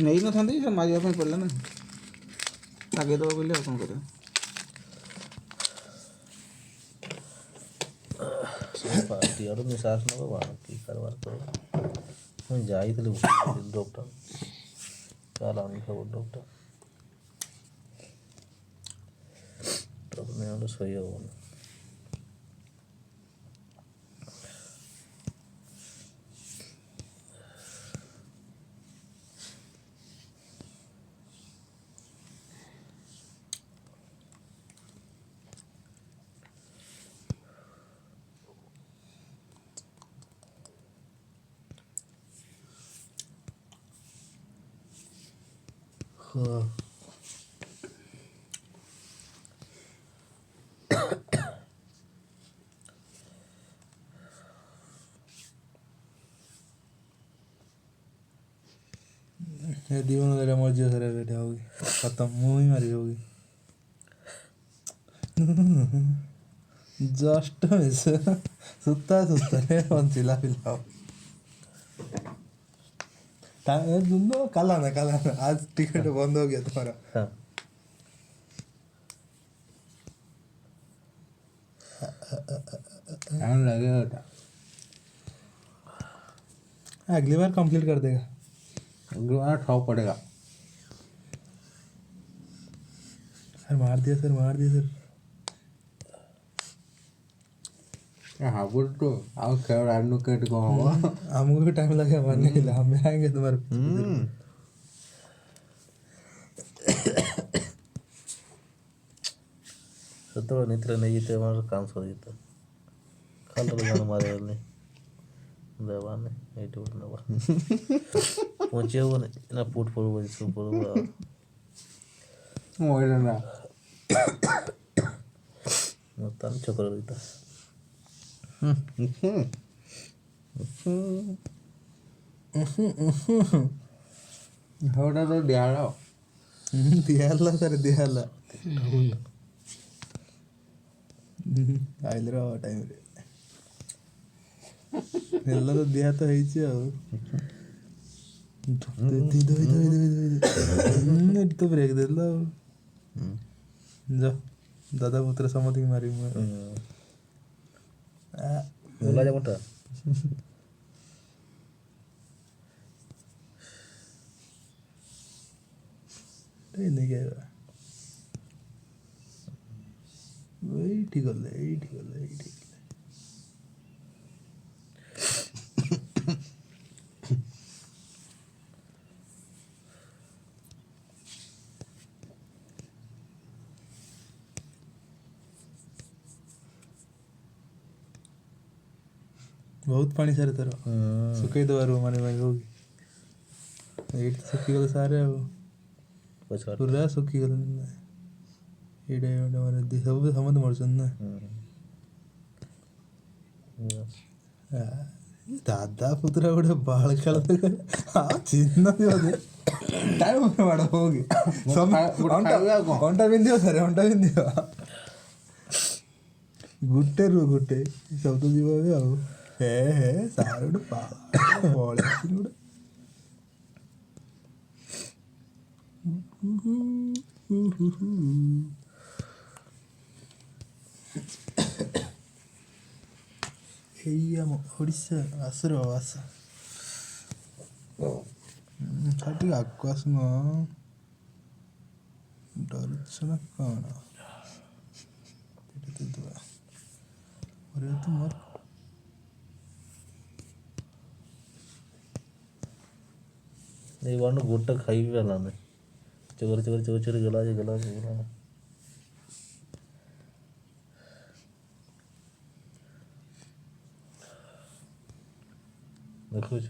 ନେଇନଥାନ୍ତି ସେ ମାରିବା ପାଇଁ ପଡ଼ିଲା ନା ଲଗେଇଦେବ ବୋଲି ଆଉ କ'ଣ କରିବା ପାର୍ଟି ଆଡ଼ୁ ନିଶ୍ୱାସ ନେବ ବାଣ କି କାରବାର କରିବ ମୁଁ ଯାଇଥିଲି ଡକ୍ଟର ଚାଲ ଆଣି ଖବର ଡକ୍ଟର ନେଇ ଶୋଇ ହେବନି ये दीवान वगैरह मर्जी सारे बैठे होगी खत्म मुँह ही मारी होगी जस्ट मिस सुता रे बंचिला पिलाओ काला ना आज टिकट बंद हो गया तुम्हारा हाँ टाइम लगेगा बेटा अगली बार कंप्लीट कर देगा अगली बार ठॉप पड़ेगा सर मार दिया सर हाबुड़ तो आओ खेल आलू केट को होगा हमको भी टाइम लगेगा मारने के लिए हम भी आएंगे तुम्हारे पीछे। ସେତେବେଳେ ନେଇଥିଲେ ନେଇଯିତେ ଆମର କାମ ସରିଯିତ ଖାଲି ଜଣ ମାରିବନି ଦେବାନି ଏଇଠି ଗୋଟେ ନେବା ପହଞ୍ଚି ହେବନି ନା ପୁଟ ପଡ଼ିବ ସବୁ ପଡ଼ିବ ଆଉ मोइला ना ତାହେଲେ ଛକରେ ରହିଥା होटा तो दियाला दियाला सर दियाला ଆଇଲେ ର ଟାଇମ୍ରେ ହେଲା ତ ଦିଆ ତ ହେଇଛି ଆଉ ଏଠି ତ ବ୍ରେକ୍ ଦେଲା ଆଉ ଯା ଦାଦା ପୁତ୍ର ସମସ୍ତଙ୍କୁ ମାରିବି ମୁଁ ଗଲା ଯେ ମୋଟା ନେଇକି ଆଇବା ଏଇଠି ଗଲେ ବହୁତ ପାଣି ସାରେ ତୋର ଶୁଖେଇ ଦେବାରୁ ମାନେ ହୋಗಿ ଏଇଠି ଶୁଖିଗଲେ ସାରେ ଆଉ ପୁରା ଶୁଖିଗଲେ ଏଇଟା ମାନେ ସବୁ ସମସ୍ତେ ମରୁଛନ୍ତି ନା ଦାଦା ପୁତୁରା ଗୋଟେ ବାଳ ଖେଳ ଚିହ୍ନ ଟାଇମ୍ ମାଡ଼ ହୋಗಿ ଅଣ୍ଟା ବିନ୍ଧିବ ସାରେ ଅଣ୍ଟା ବିନ୍ଧିବ ଗୋଟେ ସବୁ ତ ଯିବ ଏବେ ଆଉ ହେ ସାର୍ ଗୋଟେ ପଳେଇ ଗୋଟେ ଏଇ ଆମ ଓଡ଼ିଶା ଆସର ଆସ ଟିକେ ଆଗକୁ ଆସୁନ ଡରୁଛ ନା କ'ଣ ତୁମର ଏଇ ବାରନୁ ଗୋଟା ଖାଇ ବି ପାରିଲାନି ଚୋରି ଗଲା ଯେ ଦେଖୁଛ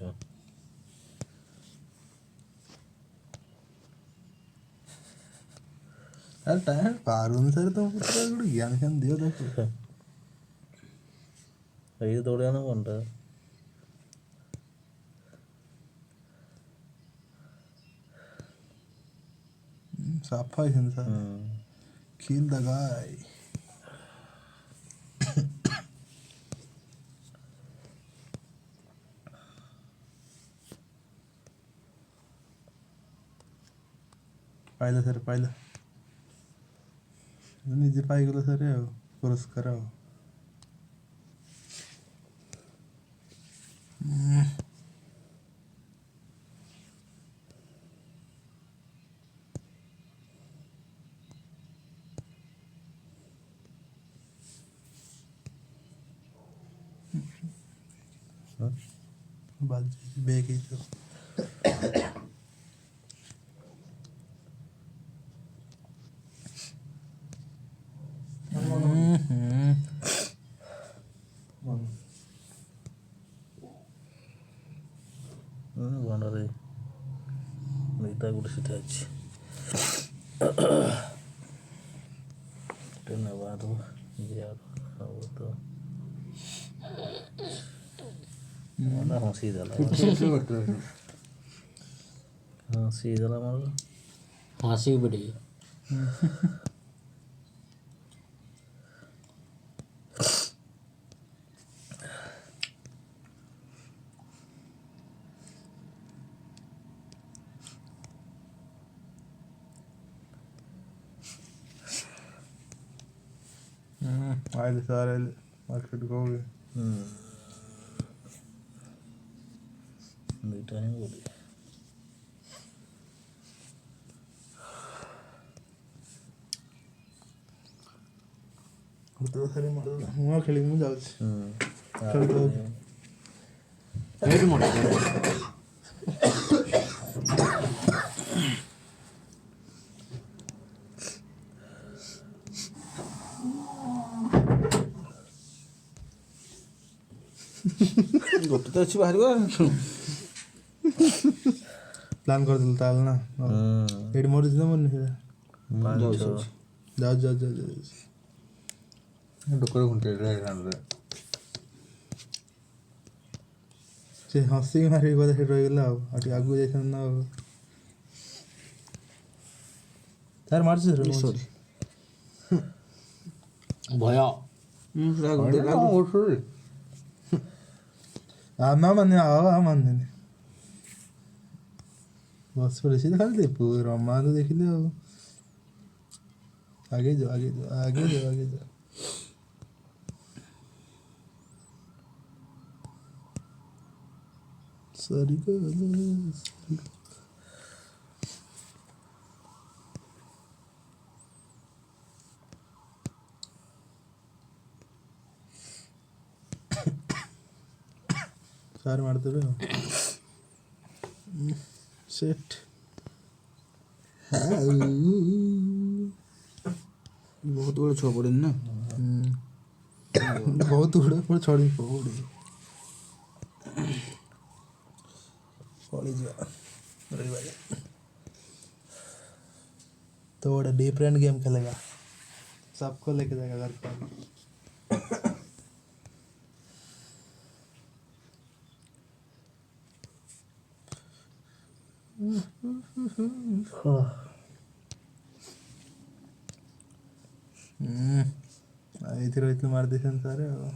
ଆରେ ଟାଇମ୍ ପାର ଅନୁସାରେ ତ ପୁରା ଗୋଟେ ଜ୍ଞାନ ଫ୍ୟାନ ଦିଅ ତାକୁ। ଏଇ ଦୌଡ଼ିଆ ନା କଣଟା ସାଫା ହେଇଛନ୍ତି ସାର୍ kill the guy। ପାଇଲା ସାର୍ ପାଇଲା ନିଜେ ପାଇଗଲା ସାର୍ ଆଉ ପୁରସ୍କାର ଆଉ। ବାଜି ବେଗ ହେଇଯିବ। ଭଣ୍ଡରେ ଦୁଇଟା ଗୋଟେ ସେଠି ଅଛି ନେବା ହବ ତ ହସିଦେଲା ମୋର हंसी बड़ी आइले सारे मार्केट को गए। ଦୁଇଟା ହିଁ ବୋଲି तो सारे मैं खेली मैं जाऊँ रेड मोड ଗୋଟେ ତ ଅଛି ବାହାରିବ प्लान कर दिल ताल ना एड मोड जितना मन नहीं है ଯାଉଛି जाओ ଡୋକରେ ଘୁଣ୍ଟେ से हंसी मारी गला से रह गला ଆଉ ଟିକେ ଆଗକୁ ଯାଇଥାନ୍ତି ନା ଆଉ ତାର ମାରୁଛି ରେ ସରି भय ଆମେ ମାନେ ମାନେ ବସ ପଡେ ସିଏ ଖାଲି ଦେ ପୁରା ମାରୁ ଦେଖିଲେ ଆଉ आगे जाओ सॉरी सारे मार देबे सेट ବହୁତ ଗୁଡ଼େ ଛଅ ପଡ଼ିନି ନା बहुत उड़े पर छोड़ी पड़ी जा रविवार तो बड़ा डिफरेंट गेम खेलेगा सबको लेके जाएगा घर पर ଏଇଥିରେ ରହିଥିଲେ ମାରି ଦେଇଥାନ୍ତି ସାରେ ଆଉ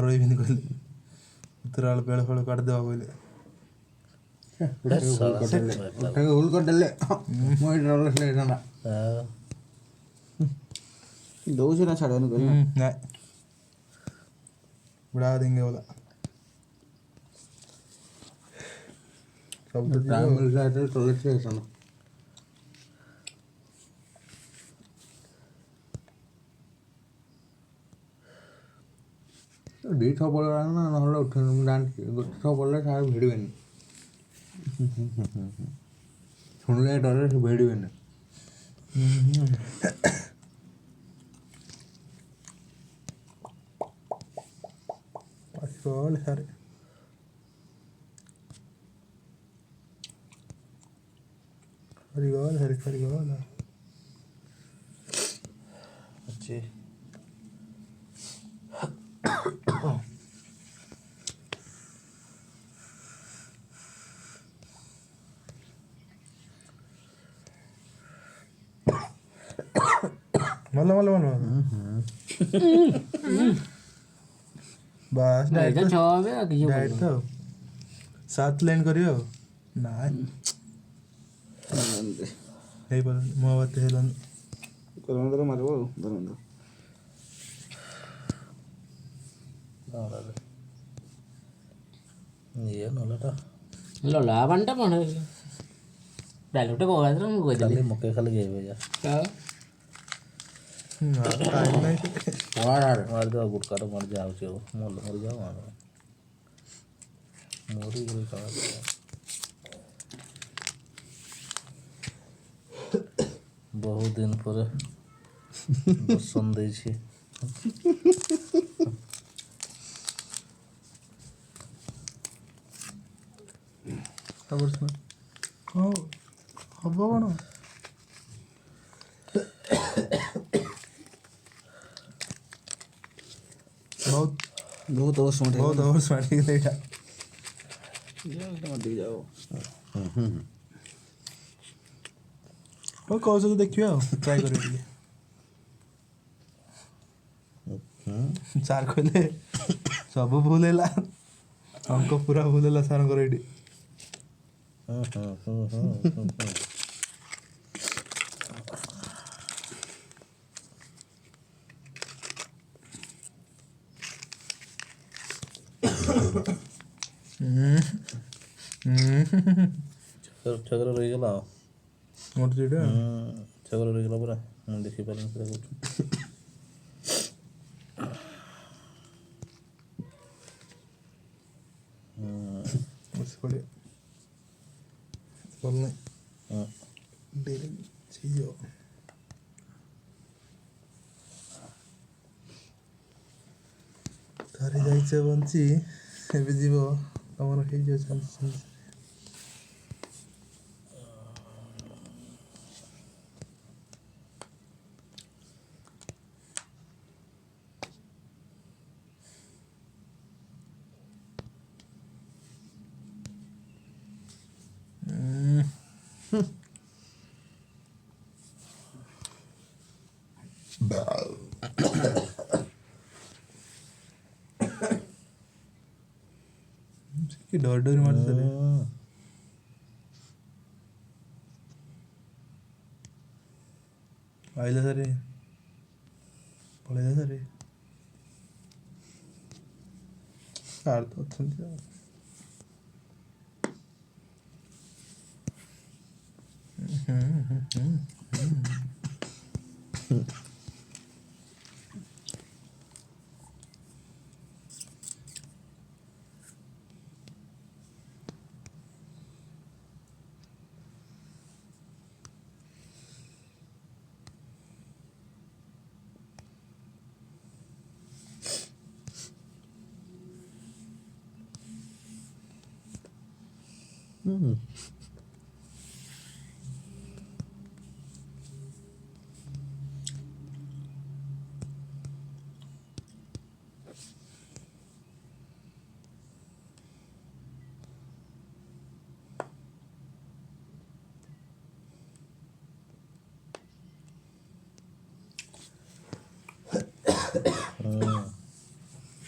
ରହିବିନି କହିଲେ ଉତ୍ତରା ବେଳ ଫେଳ କାଟିଦେବା କହିଲେ ଭୁଲ କରିଦେଲେ ମୁଁ ଏଇଟା ହେଇଥାନ୍ତା ଦଉଛି ନା ଛାଡ଼ିବନି କହିଲେ ନାଇଁ ବୁଢ଼ା ଦେंगे बोला ସବୁ ତ ଟାଇମ୍ ମିଳିଲା ଯେତେବେଳେ ଚଲେଇଥିଲେ ହେଇଥାନ୍ତା ଦୁଇ ଛଅ ପଡ଼ିଲା ନା ନହେଲେ ଉଠେଇନି ମୁଁ ଜାଣିଛି ଗୋଟେ ଛଅ ପଡ଼ିଲେ ସାର୍ ଭିଡ଼ିବେନି ଶୁଣିଲେ ଡରରେ ସେ ଭିଡ଼ିବେନି। ଗଲେ ସାରେ ସରିଗଲା। ଅଛି ଭଲ ବାସ୍ ଏଇଟା ଛଅ হবে ଆଉ କିଛି ଡାଇରେକ୍ଟ ତ ଆଉ 7 ଲାଇନ୍ କରିବ ଆଉ ନାଇଁ ହେଇପାରିବନି ମହାବାତ୍ୟା ହେଲାନି। ଧର୍ମେନ୍ଦ୍ର ମାରିବ ଆଉ ଧର୍ମେନ୍ଦ୍ର ଇଏ ନହେଲାଟା ଲଲା ପାଣିଟା କ'ଣ ଡାଇଲଗଟା କହୁଥିଲା ମୁଁ କହିଦେଲି ଖାଲି ମକେ ଖାଲି ଗେବେ ଯା ଟାଇମ୍ ନାହିଁ ମାରିଦେବା ଗୁଟକାଟା ମରିଯାଉଛି ଆଉ ମରିଯାଉ ମରିଗଲେ କାଣା ବହୁତ ଦିନ ପରେ ଦର୍ଶନ ଦେଇଛି। ହଁ ହବ କ'ଣ ବହୁତ ଅବଶ୍ୟ ବହୁତ ଅବଶ୍ୟ ମାଟିକି ଏଇଟା ଯାଅ ହଉ କହୁଛ ତ ଦେଖିବା ଆଉ ଟ୍ରାଏ କରିବା ଟିକେ। ସାର୍ କହିଲେ ସବୁ ଭୁଲ ହେଲା ଅଙ୍କ ପୁରା ଭୁଲ ହେଲା ସାର୍ଙ୍କର ଏଇଠି। ଛକରେ ରହିଗଲା ଆଉ ମୋର ସେଇଟା ଛକରେ ରହିଗଲା ପୁରା ମୁଁ ଦେଖିପାରିନି ସେଟା କରୁଛୁ। ବସି ପଡ଼ିବ ଭଲ ନାହିଁ ଡେରି ହେଇଯିବ। ଥରେ ଯାଇଛ ବଞ୍ଚି ଏବେ ଯିବ ତମର ହେଇଯିବ ଚାନ୍ସ। କି ଡରି ମାରୁଛି ସାରେ ଆଇଲା ସାରେ ପଳେଇଲା ସାରେ ସାର୍ ତ ଅଛନ୍ତି ଆଉ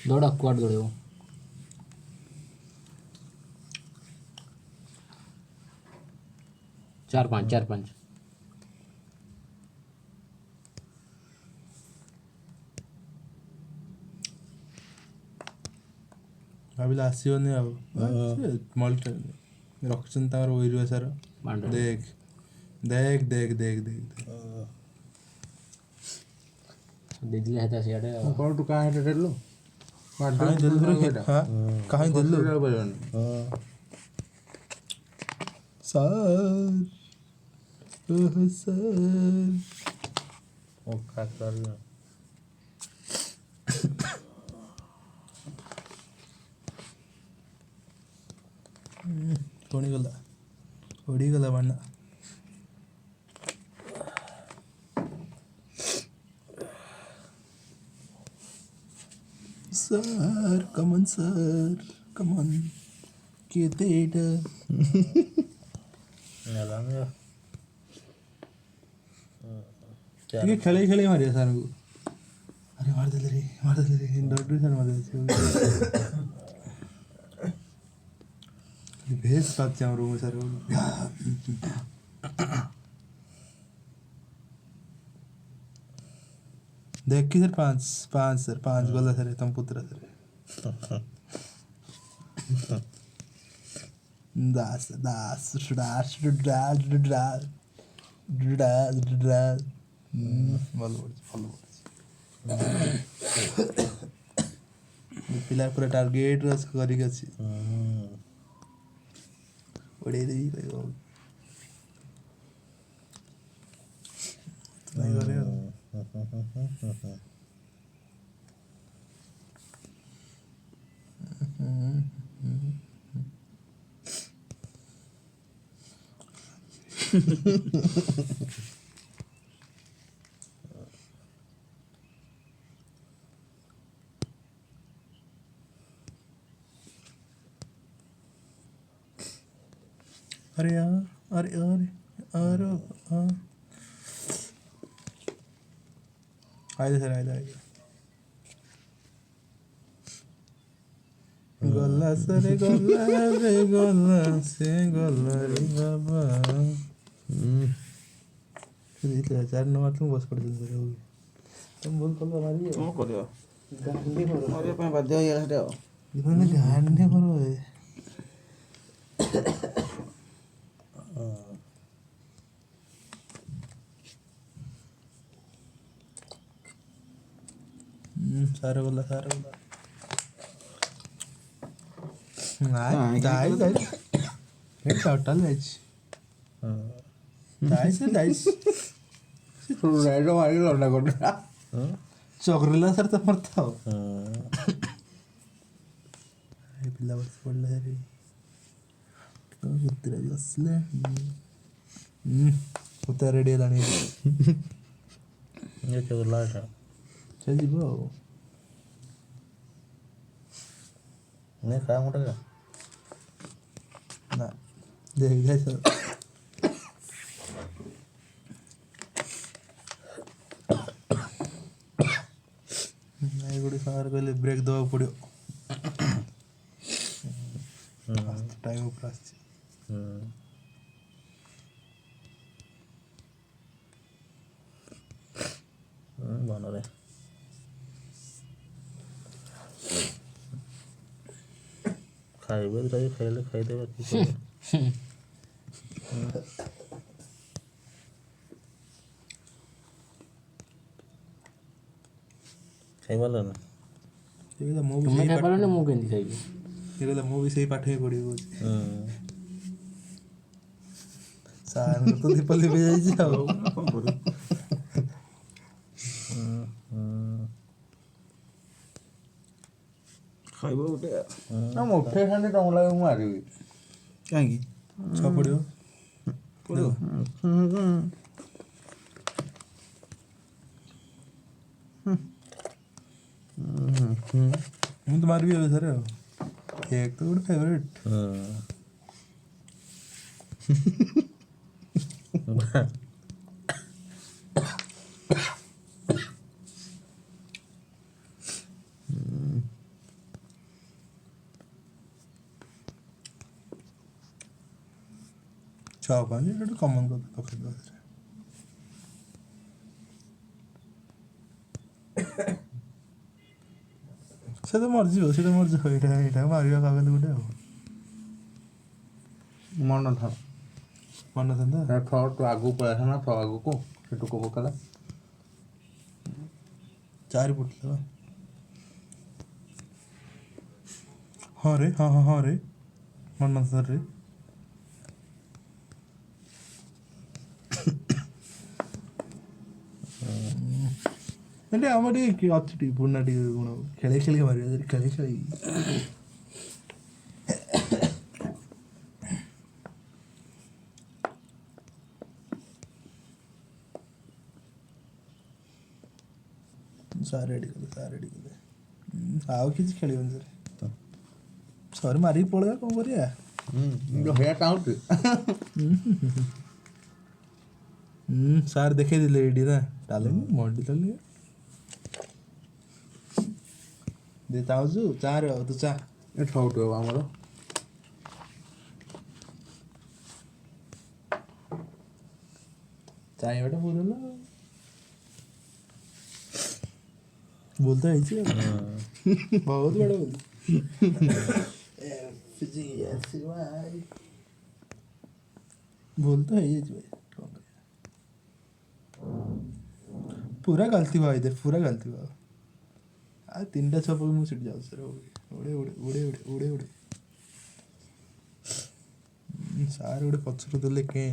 ଦୌଡ଼ା କୁଆଡ଼େ ଦୌଡ଼ିବ ଚାର ପାଞ୍ଚ ଭାବିଲା ଆସିବନି ଆଉ ମଲ୍ଟି ରଖିଛନ୍ତି ତାଙ୍କର ୱିରିବା ସାର ଦେଖ ଦେଖ ଦେଖ ଦେଖ ଦେଖ ଦେଇଥିଲେ ହେତା ସିଆଡ଼େ କ'ଣ ତୁ କାହିଁ ଏଇଟା ଦେଲୁ କାହିଁ ଦେଲୁ सर ओह सर वो क्या कर रही है ಹೊಡಿಗಲ್ಲ ಬಣ್ಣ ಸರ್ ಕಮನ್ ಕೇತೇಟ ನೆಲಂಗ ಈಗ ଖେଳେଇ ମାରିବା ସାର୍ଙ୍କୁ ଆରେ ମାରିଦେଲେ ରେ ଡରି ସାର୍ ମାରିଦେଲେ ଭେଜ ପାচ্ছে আমার রুমে স্যার देख कि सर पाँच सर पाँच गला सर तुम पुत्र सर दास दास दास दास दास दास दास ଭଲ ପିଲା ପୁରା ଟାର୍ଗେଟ ରସ୍ କରିକି ଅଛି ଉଡ଼େଇ ଦେବି କହିବ ନାଇଁ କରେ ଆଉ अरे यार अरे अरे अरे आइए सर आइए गला सरे गला रे गला से गला रे बाबा इतने चार नंबर तुम बस पड़ जाते हो तुम बोल कल हमारी କ'ଣ କରିବା गांडी करो କରିବା ପାଇଁ ବାଧ୍ୟ ହେଇଗଲା ସେଟା ଆଉ इन्होंने गांडी करो है सारे बोला नहीं dice head total match dice ride ମାରିକି ଲଣ୍ଡା କରିଦେଲା चोकरीला सर तो मरता हो पिला बस पडला रे तो कुत्रा बसले कुत्रा रेडी हेलानी ये चला था चल जीवो नहीं खा मोटा का ना देख जाए सर नहीं गुडी सार कहले ब्रेक दवा पड़ो टाइम ऊपर आछे बनो रे खाइबे तो खाइले खाई देबे की खाइबाला ना ଏଗୁଡ଼ା ମୁଁ ବି ତୁମେ ସେଇ ଖାଇପାରିବ ନା ମୁଁ କେମିତି ଖାଇବି ଏଗୁଡ଼ା ମୁଁ ବି ସେଇ ପାଠ ହିଁ ପଢ଼ିବି କହୁଛି ସାର୍ ତ ଦୀପ ଲିଭି ଯାଇଛି ଆଉ କ'ଣ କରିବ ଖାଇବ ଗୋଟେ ନା ମୁଠେ ଖାଣ୍ଡେ ଟଙ୍କା ଲାଗେ ମୁଁ ମାରିବି କାହିଁକି ଛଅ ପଡ଼ିବ ପଡ଼ିବ ମୁଁ ତ ମାରିବି ଏବେ ସାର୍ ଆଉ କେକ୍ ତ ଗୋଟେ ଫେଭରେଟ୍ ଛଅ ପାଞ୍ଚ ଏଇଟା ଗୋଟେ କମନ୍ କଥା ପକେଇଦେବା ସେଥିରେ ସେ ତ ମରିଯିବ ଏଇଟା ମାରିବା କାଗଜ ଗୋଟେ ଆଉ ମନ ଥାଉ ମନେ ଥାନ୍ତା ଛଅ ତୁ ଆଗକୁ ପଳେଇ ଆସ ନା ଛଅ ଆଗକୁ ସେଠୁ କୋ ପକାଲା ଚାରି ପଡ଼ିଥିଲା ହଁ ରେ ହଁ ରେ ମନ ରେ ମାନେ ଆମର ଟିକେ ଅଛି ଟିକେ ପୁରୁଣା ଟିକେ ଗୁଣ ଖେଳି ଖେଳିକି ମାରିବା ଖେଳି ଖେଳି ସାର୍ ରେଡ଼ି କଲେ ଆଉ କିଛି ଖେଳିବନି ସାର୍ ସରି ମାରିକି ପଳେଇବା କ'ଣ କରିବା ହେରା କାଉଁଟି ସାର୍ ଦେଖେଇ ଦେଲେ ଏଇଠି ନା ଟାଲେଣ୍ଟ ମଲ୍ଟି ଟାଲେଣ୍ଟ ଦେ ଚାହୁଁଛୁ ଚାରେ ଆଉ ତୁ ଚା ଏ ଠଉଟୁ ଆମର ଚାହିଁବାଟା ଭୁଲ ହେଲା ଭୁଲ ତ ହେଇଛି ଆଉ ବହୁତ ବଡ଼ ଭୁଲ ଭୁଲ ତ ହେଇଯାଇଛି ଭାଇ କ'ଣ କରିବା ପୁରା ଗଲତି ଭାଇ ଦେ ପୁରା ଗଲତି ଭାଇ ଆଉ 3ଟା ଛଅ ମୁଁ ସେଠି ଯାଉଛି ସାର୍ ଉଡ଼େ ସାର୍ ଗୋଟେ ପଛରୁ ଦେଲେ କେଁ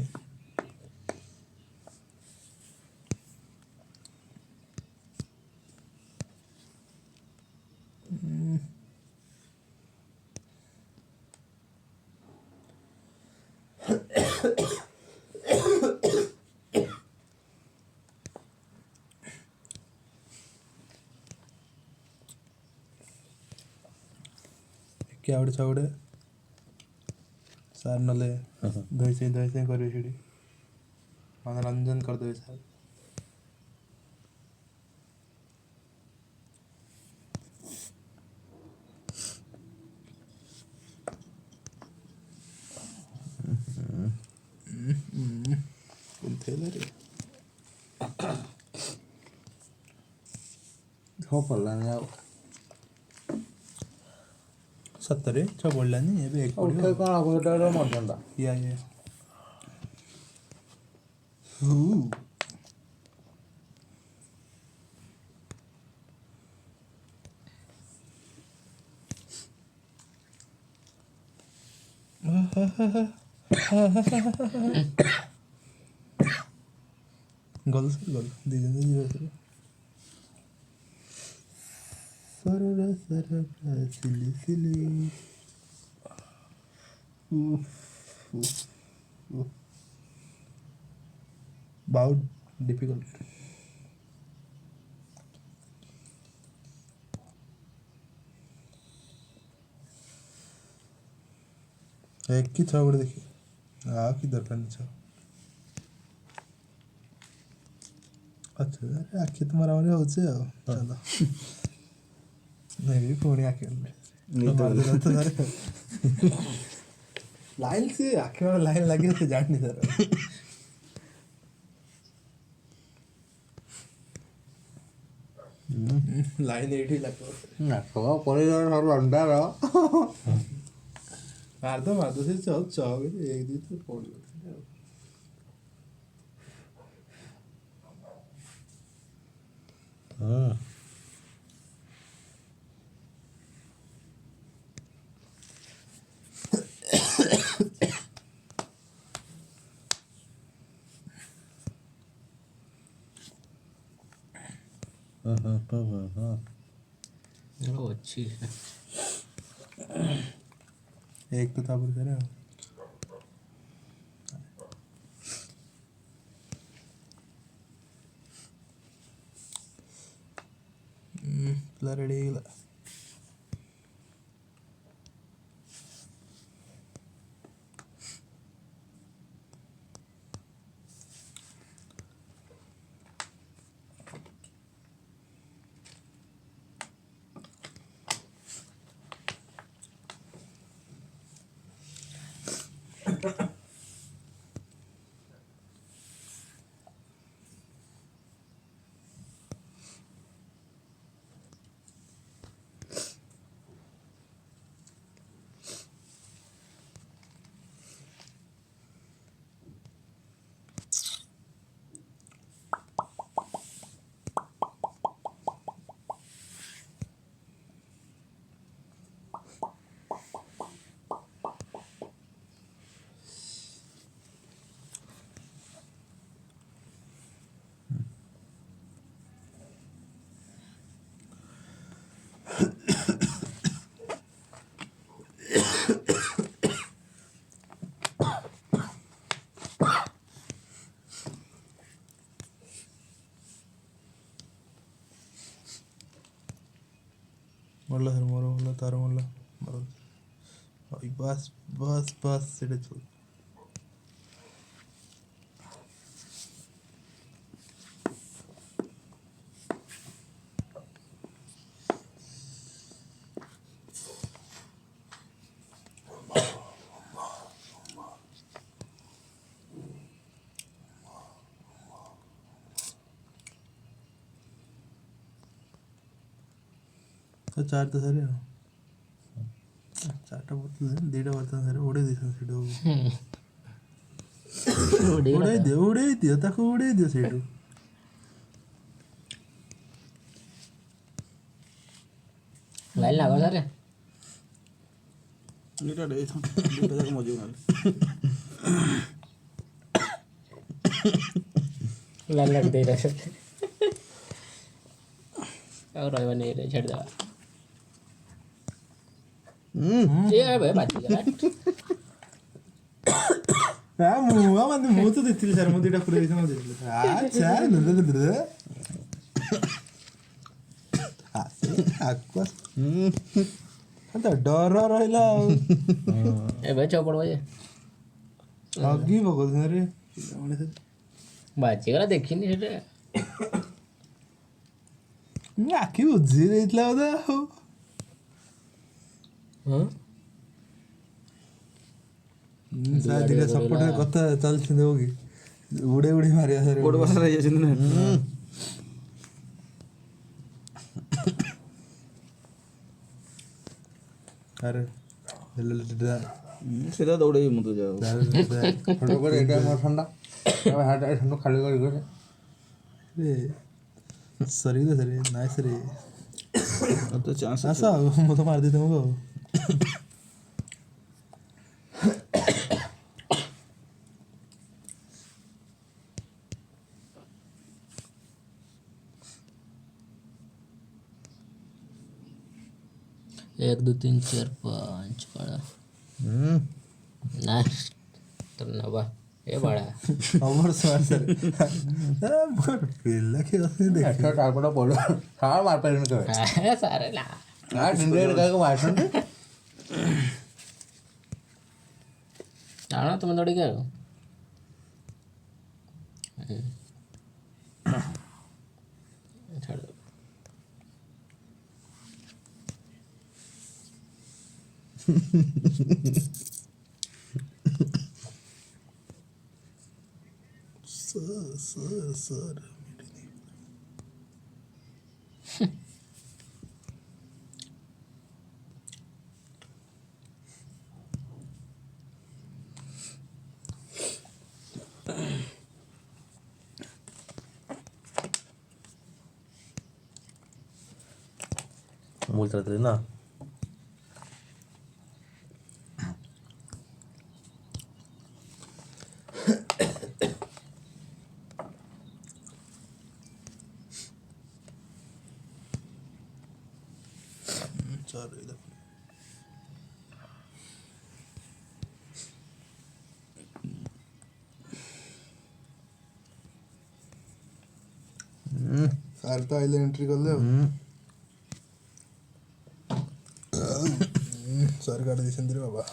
क्या ଗୋଟେ ଛଅ ଗୋଟେ ସାର୍ ନହେଲେ ଧୋଇ ସାଇଁ କରିବେ ସେଠି ମନୋରଞ୍ଜନ କରିଦେବେ ସାର୍ ରେ ଛଅ ପଡ଼ିଲାନି ଆଉ ସତରେ ଛଅ ପଡ଼ିଲାନି ଏବେ ଏକ ଉଠେ ପଡ଼ିବ କ'ଣ ହବ ଏଇଟା ମରିଯାନ୍ତା ୟା ଗଲ ସାର୍ ଗଲ ଦୁଇ ଜଣ ଯିବା ସାର୍ ସିଲି ସିଲି ବହୁତ ଡିଫିକଲ୍ଟ एक की छः बड़े देखिए की दरकार नहीं छः अच्छा अरे आखि तो मारामारी हो चलो नहीं भी पुणी आखि तो लाइन से आखि में लाइन लगे तो जान नहीं सर लाइन एठी लगो ନାଟକ ପରିବାର ଲଣ୍ଡାର ମାରିଦ ସେ ଚଉ ଚଉ ଏକ ଦୁଇ ତ ପଡ଼ିବ ଅଛି एक तो था बोल रहे हो रेडी मल्ला सर मोर मल्ला तार मल्ला मर बस बस बस सेटे चल चार तो सारे चारटा बोतल दीटा बर्तन सारे उड़े दिसन सेटू उड़े दियो ताको उड़े दियो सेटू ଲାଇନ୍ ଲାଗ ସାରେ ଦୁଇଟା ଦେଇଥାଉ ଦୁଇଟା ଯାକ ମଜୁର ନହେଲେ ଲାଇନ୍ ଲାଗ ଦେଇଟା ଆଉ ରହିବନି ଏଇଟା ଛାଡ଼ିଦେବା ଏ ଭାଇ ବାଜିଗଲା ମୁଁ ତ ଦେଇଥିଲି ସାର୍ ମୁଁ ଦୁଇଟା ପୁରା ଦେଇଥିଲି ଡର ରହିଲା ଆଉ ଏବେ ଚପଡ଼ ବାଜେ ହଗି ପକଉଛନ୍ତି ରେ ବାଜିଗଲା ଦେଖିନି ସେଟା ଆଖି ବୁଝି ଦେଇଥିଲା ବୋଧେ ଆଉ ସାର୍ ଦିଟା ସପୋର୍ଟରେ କଥା ଚାଲିଛନ୍ତି ହଉ କି ଉଡ଼େ ଉଡ଼େ ମାରିବା ସାର୍ ଗୋଡ଼ ବାହାର ହେଇଯାଇଛନ୍ତି ନା ଆରେ ସେଟା ଦୌଡ଼େଇ ମୁଁ ତ ଯାଉ ଏଇଟା ମୋର ଥଣ୍ଡା ଥଣ୍ଡା ଖାଲି କରି ରେ ସରି ତ ସରି ନାଇଁ ସରି ତ ଚାନ୍ସ ଆସ ଆଉ ମୁଁ ତ ମାରିଦେଇ ତମକୁ ଆଉ एक दो तीन चार पाँच बड़ा नाइस तो नवा ये बड़ा अमर स्मार्ट सर मोर पिल्ला के असली देख अच्छा टारपटा पड़ो सार मार पर इनको सारे ला यार डिंडे का को मार सुन आना तुम दौड़ी गए छोड़ दो सर मूल तरह ना सार तो आइले एंट्री कर ले सर काट दी रे बाबा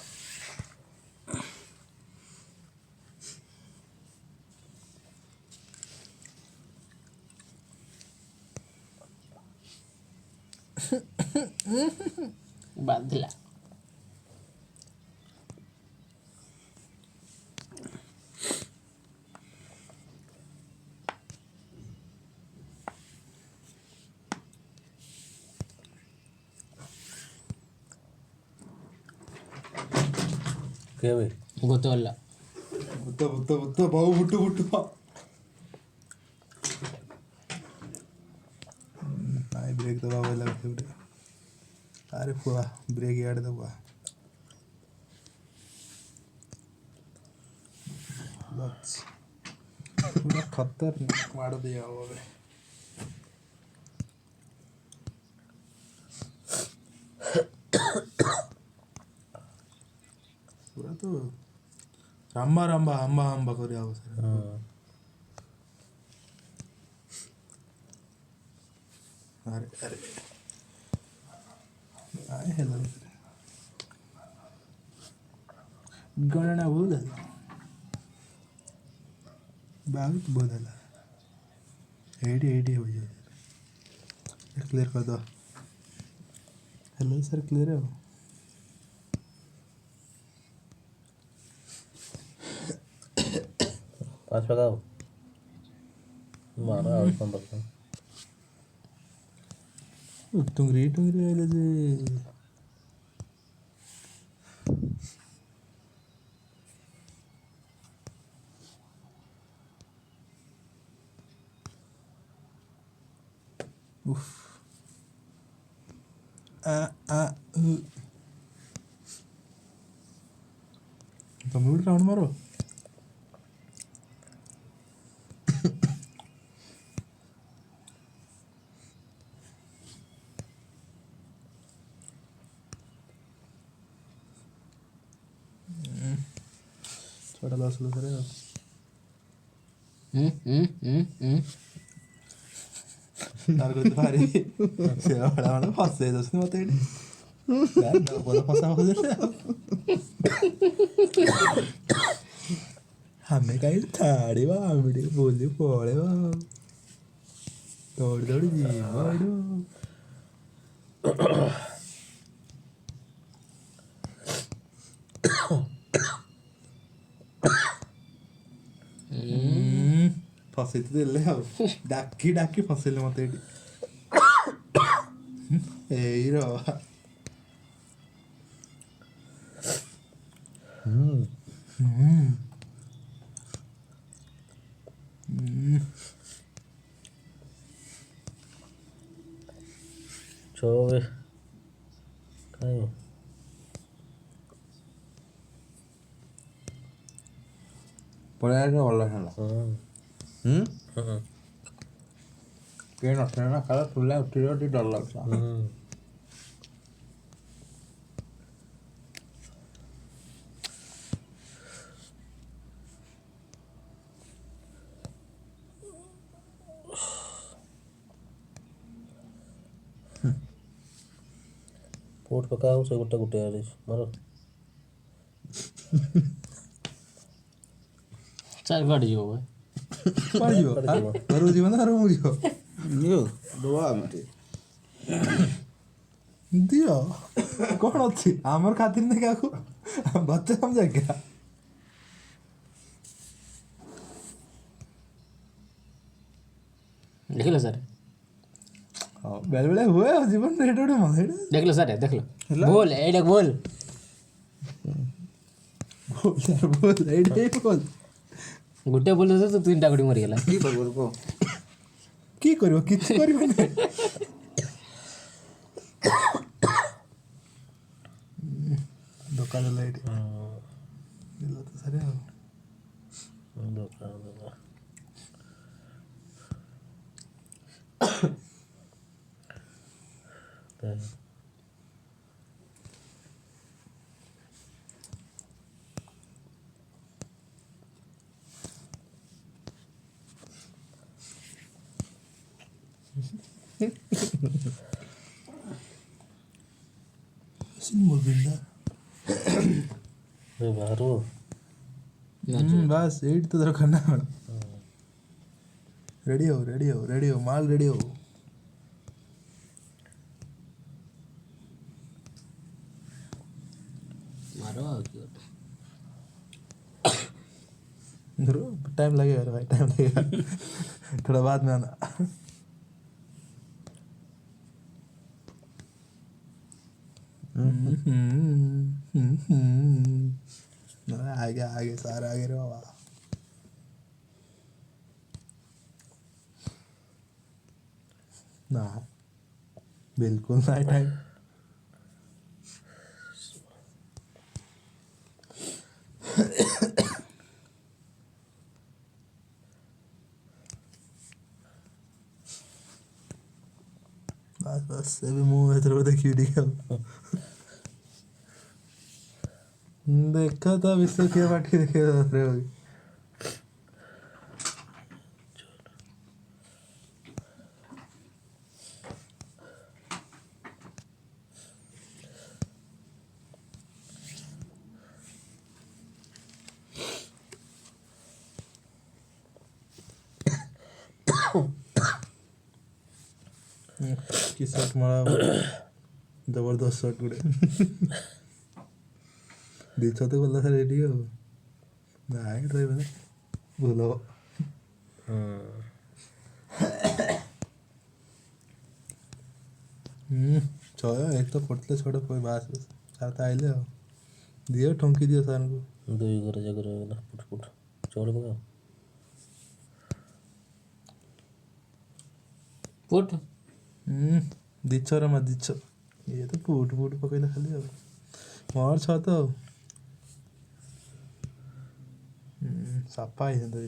बांधिला क्या भाई ಗೊತ್ತಲ್ಲ बुत्त बाबू बुट्टू बुट्टू नाई ब्रेक दबा वाला लगते अरे फुआ ब्रेक यार दबा बस पूरा खतरनाक मार दिया वो बे पूरा तो राम्बा राम्बा हम्बा हम्बा कर आओ सर अरे अरे काय ହେଲା ଗଣନା ବହୁତ ହେଲା ବହୁତ ହେଲା ଏଇଠି ହେଉଛି କ୍ଲିୟର କରିଦେବା ହେଲୋ ସାର୍ କ୍ଲିୟର ଆଉ पाँच पकाओ मारा और 15 टुंगरी आइले जे उफ तुम भी राउंड मारो छोटा लॉस लो करेगा तार को भारी से बड़ा वाला फंसे दोस्त मत एडी यार ना बोला फंसा हो जाए हमें कहीं थाड़ी वा आमड़ी बोली पड़े वा दौड़ जी बड़ो फसेती देले ଆଉ ଡାକି ଫସେଇଲେ ମତେ ଏଠି ଏଇ ର चौबे कहीं ପଳେଇ ଆସିବ ଭଲ ହେଲା କେହି ନଥିଲେ ନା କାଳେ ଠୁଲା ଉଠିବ ଟିକେ ଡର ଲାଗୁଥିଲା पोट पकाओ से गुट्टा गुट्टे आले मारो चल गड़ जो भाई କୁଆଡ଼େ ଯିବ ଘରକୁ ଯିବ ନା ଘରକୁ ଯିବ ନିଅ ଦେବା ଆମେ ଟିକେ ଦିଅ କ'ଣ ଅଛି ଆମର ଖାତିର ନାହିଁ କାହାକୁ ବଚ୍ଚା ଆମ ଜାଗା देख लो सर ହଁ ବେଳେବେଳେ ହୁଏ ଆଉ ଜୀବନରେ ଏଇଟା ଗୋଟେ ମଜା ଏଇଟା देख लो सर देख लो बोल एडे बोल ବୋଲ ଏଇଟା ହିଁ ବୋଲ गुटे बोल तो तीन गुटी मरी गला କି କରିବ କହ କି କରିବ କିଛି କରିବ ନାହିଁ ଦୋକାନ ହେଲା ଏଇଠି ଦେଲା ତ ସାରେ ଆଉ दुकान ମୁରବିନ୍ଦା बाहर हो बस एट तो दरकार ना रेडी हो माल रेडी हो मारो टाइम लगेगा भाई टाइम लगेगा थोड़ा बाद में आना आगे सारा आगे रे बाबा ना बिल्कुल ना टाइम बस ଏବେ ମୁଁ ଏଥର ଦେଖିବି ଟିକେ ଆଉ ଦେଖା ତା ବିଷୟ କିଏ ପାଠି ଦେଖିବା ଦରକାର ହୋଇ कि शॉट मारा जबरदस्त शॉट गुड़े दिच्छा तो गला रेडी हो नाइ ट्राई बने बोलो छय एक तो पटले छोड़ कोई बात चाहता आइले हो दियो ठोंकी दियो सार को दुई करे जगर गला फुट चोड़ बगा फुट दिच्छो र मत दिच्छो ये तो फुट फुट पकैले खाली हो मोर छ तो सफा है तो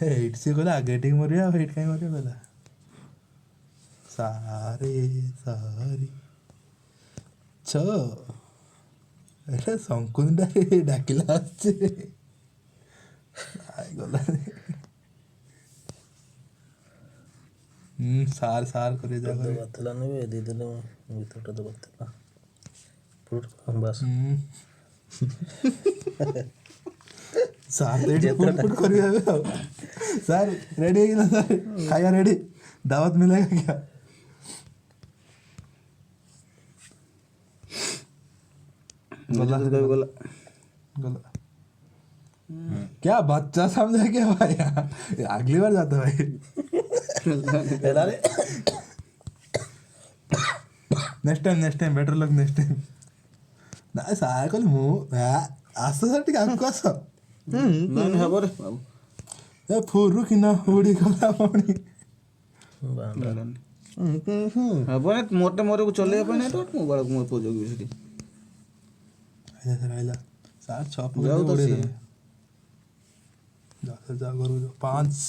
हेट से गला गेटिंग मरिया हेट काई मरिया गला सारे सारी छ एटा संकुंडा डाकिला आछे आइ गला सार सार करे जा तो बतला नहीं दी दिन भीतर तो बतला फुट बस सार रेडी फुट फुट करी आवे सर रेडी है ना सर खाया रेडी दावत मिलेगा क्या गला से कभी गला गला क्या बच्चा समझा क्या भाई अगली बार जाता भाई next time better luck next time ना सारा कल मु आसो सर टिक आंको आसो नहीं है बोरे बाबू ए फुरु किना उड़ी गला पानी अब ना मोटे मोरे को चले अपन है तो मोबाइल को मोर पोजोगी बिसरी आइला सर आइला सार छप जाओ तो उड़े सी। दे जा सर जा करू जो 5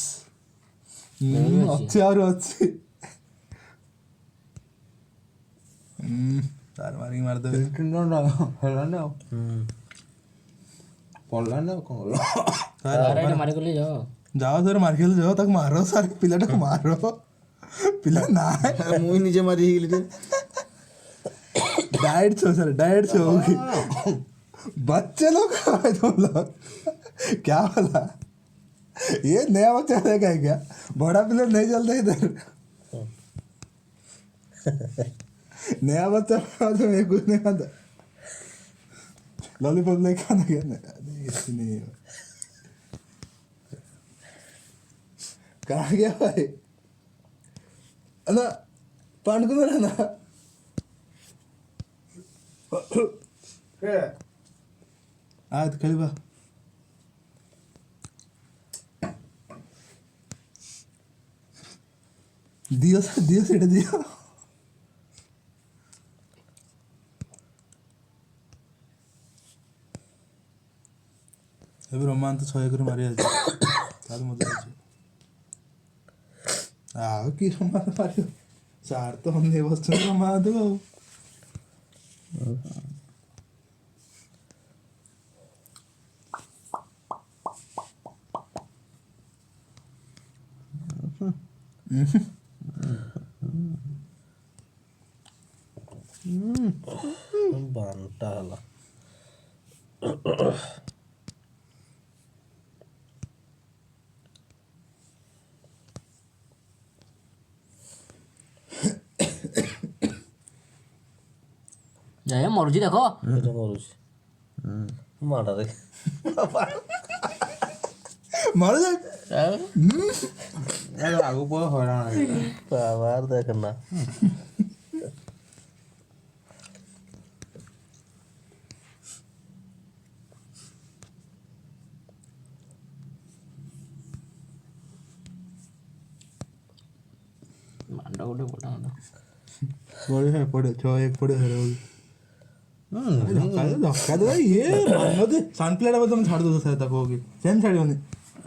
अच्छे और अच्छे तार मारी मार दे ना हेला ना पड़ला ना कौन अरे मारे को ले जाओ जाओ सर मार खेल जाओ तक मारो सारे पिलाटा को मारो पिला ना है मुई नीचे मारी ही ले डाइट छो सर डाइट छो होगी बच्चे लोग है तुम लोग क्या बोला ये नया बच्चा रहेगा क्या बड़ा प्लेयर नहीं चलता इधर नया बच्चा तो मैं कुछ नहीं खाता लॉलीपॉप लेके खाना क्या नहीं ऐसे नहीं है कहाँ गया भाई अना पांड को मेरा ना आज कल बा दियो सेटा दियो ଏବେ ରୋମାନ ତ 6 କରି ମାରି ଅଛି ତାର ମଜା ଅଛି ଆଉ କି ରୋମାନ ମାରିବ ଚାର ତ ଅନ୍ୟ ବସୁଛନ୍ତି ରୋମାନ ଦେବ ଆଉ बांटा हला ଯାଇ ମରୁଛି ଦେଖ ଏଟା ମରୁଛି ମାଡ଼ରେ ମାର ଯା ଆଗକୁ ପୁଅ ହଇରାଣ ପାୱାର ଦେଖନା ମାଣ୍ଡ ଗୋଟେ ବଡ଼ ମାଣ୍ଡ ପଡେ ହେ ପଡେ 6-1 ପଡେ ହେ रोल धक्का दे ये मानो दे सान प्लेट अब तुम छाड़ दो सर तक होगी सेम छाड़ी होनी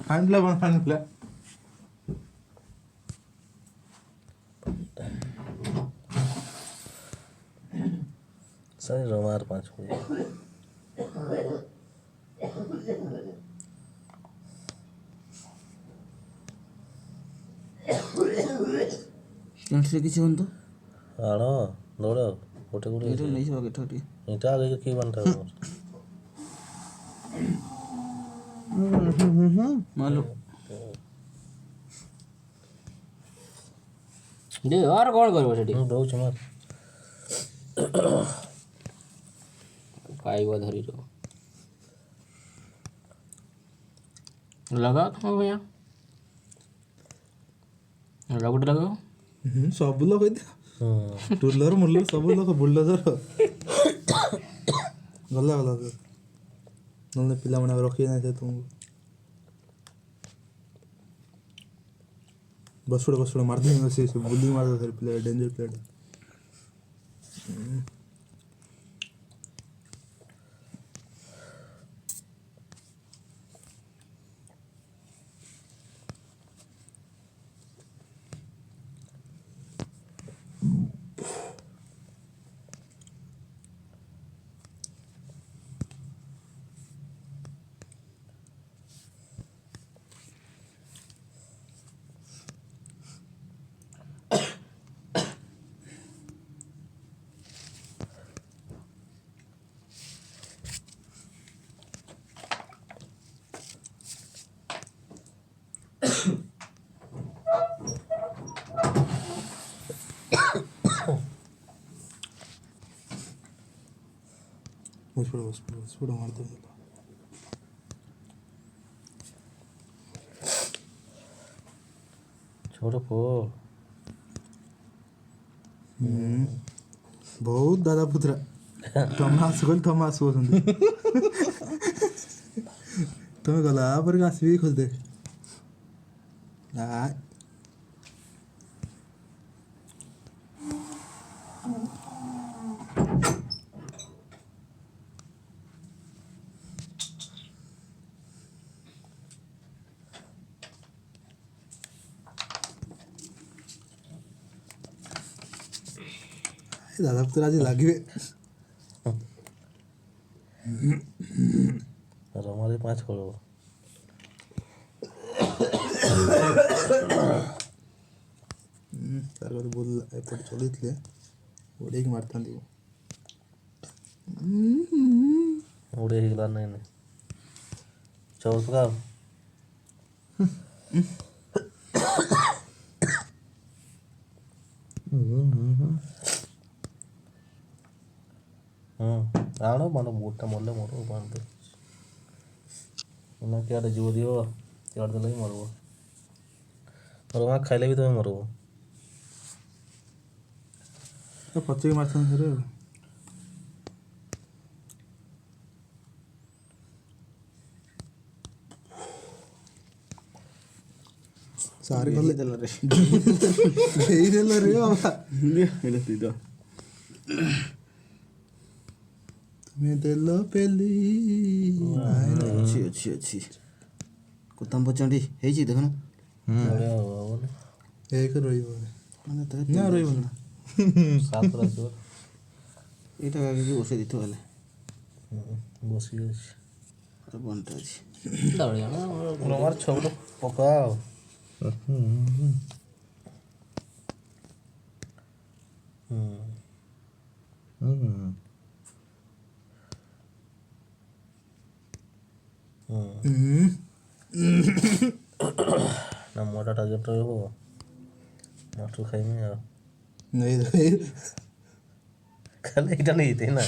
सान प्लेट सारे रमार 5 बजे टेंट କିଛି ହନ୍ତୁ ଆଣ ଦୌଡ଼ ଗୋଟେ ଗୋଟେ ଏଇଟା ନେଇଯିବ କେଠଟି ଏଇଟା ଆগে କି ବାଣ୍ଟା मालूम ଦେ ଆର କ'ଣ କରିବ ସେଠି ମୁଁ ଦଉଛି ମାର ପାଇବ ଧରିଛ ଲଗାଅ ତୁମ ଭैया ଗୋଟେ ଲଗାଅ ସବୁ ଲଗେଇଦିଅ ଟୁଲର ମୁଲର ସବୁ ଲୋକ ବୁଲଡୋଜର ଗଲା ଗଲା ନହେଲେ ପିଲାମାନେ ଆଉ ରଖିବେ ନାହିଁ ତୁମକୁ ବସୁଡ଼ ମାରିଦେବି ସେ ବୁଲି ମାରିଦେବ ପିଲା ଡେଞ୍ଜର ପିଲାଟା बसपुड़ मारते छोड़ पो बहुत दादा पुत्रा थमास बोलते तुम्हें गला पर आसबी खोजते दादा पुत्र आज लगे रमारे 5 करो तार को बोल एपट चलितले ओडे की मारता दी उड़े ही गला नहीं चौथ का आनो मानो बूटा मोले मोरो बांध ना क्या रे जीव दियो यार दले मरबो और वहां खाइले भी तो मरबो तो पच्चे मारता रे सारे गले ଦେଲା ରେ ଦେଇ ଦେଲା ରେ ବାବା ଏଇଟା ତୁ ତ ତୁମେ ଦେଲ ପେଲି ଅଛି କୁତାମ ପଚଣ୍ଡି ହେଇଛି ଦେଖୁନ ବଢିଆ ହବ ନା ଏକ ରହିବ ମାନେ ତ ନା ରହିବ ନା 7 ରାଜୁ ଏଇଟା କିଛି ବସେଇ ଦେଇଥିବ ହେଲେ ବସି ଅଛି ବଣ୍ଟା ଅଛି ଦଳିଆ ନା ରମାର ଛବଟ ପକାଅ ना मोटा टारगेट रहबो मास्टर खाइमे आ नहीं खाली इटा नहीं थे ना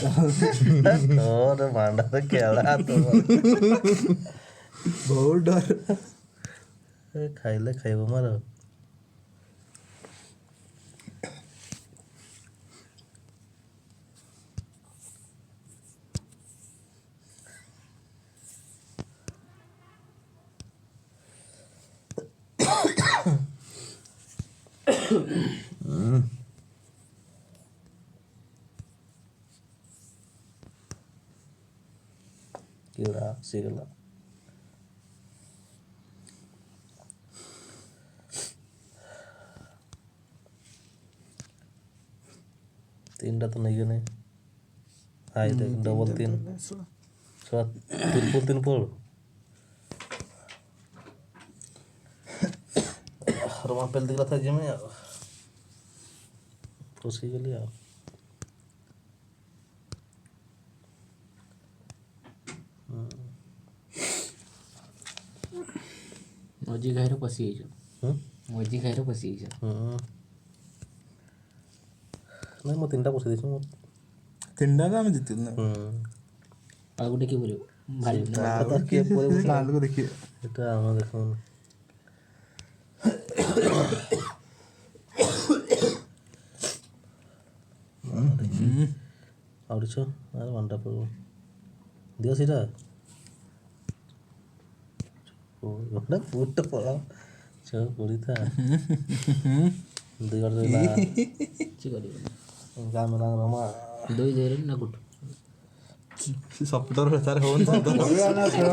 और मांडा तो केला तो बहुत डर खाइले खाइबो मारो कीड़ा सिगला तीनटा तो नहीं गए हाई देख डबल 3 छह तीन पुल रमा पेल दिखला था जिमे खुशी के लिए ମଜି ଖାଇରେ ପଶିଯାଇଛ ହୁଁ ମଜି ଖାଇରେ ପଶିଯାଇଛ ନାଇଁ ମୁଁ 3ଟା ପଶି ଦେଇଛି ମୁଁ 3ଟା ଆମେ ଜିତିଲୁ ନା ଆଉ ଗୋଟେ କିଏ କରିବ ଭାରି କିଏ ପରେ ଆଲୋକ ଦେଖିବେ ଏଟା ଆମେ ଦେଖୁନୁ ଆଉଡ଼ିଛ ଆରେ ୱାଣ୍ଡରଫୁଲ୍ ଦିଅ ସେଇଟା ପୁଟା ପଳାଅ ଛଅ ପଡ଼ିଥା 2 ଗଡ଼ ରହିଲା କିଛି କରିବନି ରାମ ରମା 2-0 ନା ଗୁଟ ସପଟର ତାର ହଉନି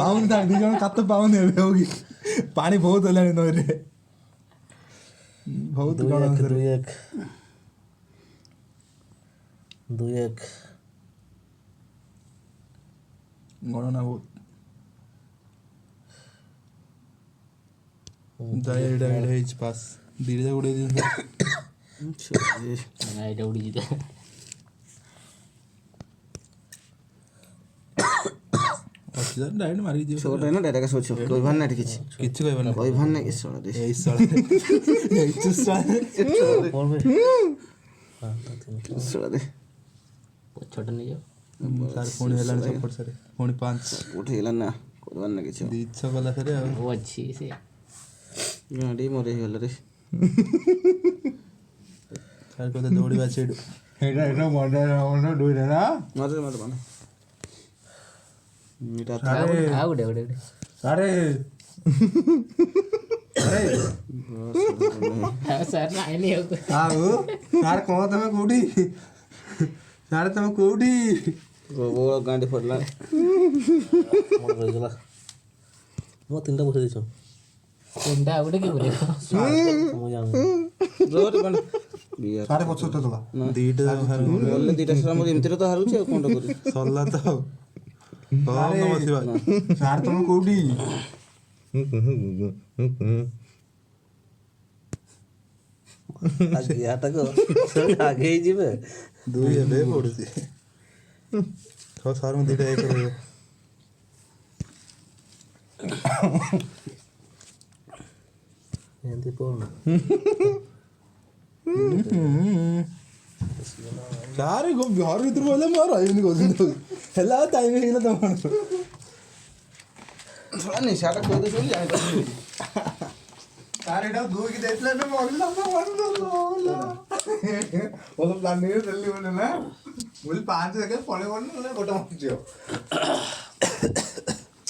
ପାଉନି ତା 2 ଜଣ କାତ ପାଉନି ଏବେ ହଉ କି ପାଣି ବହୁତ ହେଲାଣି ନଈରେ ବହୁତ ଗଣ 2-1 ଗଣନା ବହୁତ ଜୟ ଏଇଟା ହେଇଛି ପାସ୍ 2ଟା ଉଡ଼େଇ ଦିଅନ୍ତୁ ଏଇଟା ଉଡ଼ି ଯିବେ ଅଛି ଡାଇରେକ୍ଟ ମାରିକି ଯିବ ଛୋଟ ନା ଡାଇରେକ୍ଟ ଶୋଚ କହିବାର ନାହିଁ କିଛି କିଛି କହିବନି କହିବାର ନାହିଁ କିଛି ଶୁଣ ଏଇ ଶଳା ଏଇ ଶଳା ଶୁଣ ପଛଟା ନେଇଯାଅ ସାର୍ ପୁଣି ହେଲାଣି ସପୋର୍ଟ ସାର୍ ପୁଣି 5 ଉଠେଇଲା ନା କହିବାର ନାହିଁ କିଛି 200 ଗଲା ସାର୍ ଆଉ ଓ ଅଛି ସେ ଗାଡ଼ି ମରି ହେଇଗଲା ରେ ସାର୍ କଥା ଦୌଡ଼ିବା ସେଇଠୁ ମତେ ମତେ ମାନେ ଏଇଟା ଆଉ ଗୋଟେ ଆରେ ସାର୍ ନାଇନି ଆଉ ଆଉ ସାର୍ କହ ତମେ କୋଉଠି ସାର୍ ତମେ କୋଉଠି ଗାଣ୍ଡି ଫରିଲା ମୋର ରହିଗଲା ମୁଁ 3ଟା ପଶି ଦେଇଛୁ ତିନିଟା ଆଉ ଗୋଟେ କିଏ କରିବ ମୁଁ ଜାଣିନି ସାରେ ପଛରେ ଥିଲା 2ଟା ବୋଲେ 2ଟା ସାରା ମୋର ଏମିତିରେ ତ ହାରୁଛି ଆଉ କ'ଣ କରିବି ସରିଲା ତ ଆଉ ନମ ଶିବାୟ ସାର୍ ତମେ କୋଉଠି ଆଗେଇ ଯିବେ 2 ଏବେ ପଡ଼ୁଛି ହଉ ସାର୍ ମୁଁ 2ଟା ଏକ ରହିବ ଏମିତି ପଡ଼ୁନି ସାର୍ ଘର ଭିତରୁ କହିଲେ ମୁଁ ଆଉ ରହିବିନି କହୁଛନ୍ତି ହେଲା ଆଉ ଟାଇମ୍ ହେଇଗଲା ତମର ଶଳା ନିଶାଟା କହିଦେଉଛି ବୋଲି ଜାଣିପାରୁଛି ସାର୍ ଏଇଟା 2 କି ଦେଇଥିଲେ ଏବେ ମରିଲା ପ୍ଲାନିଂ ଦେଲି ବୋଲେ ନା ବୋଲି 5 ଜାଗାରେ ପଳେଇ ଗଲି ନହେଲେ ଗୋଟେ ମରିଯିବ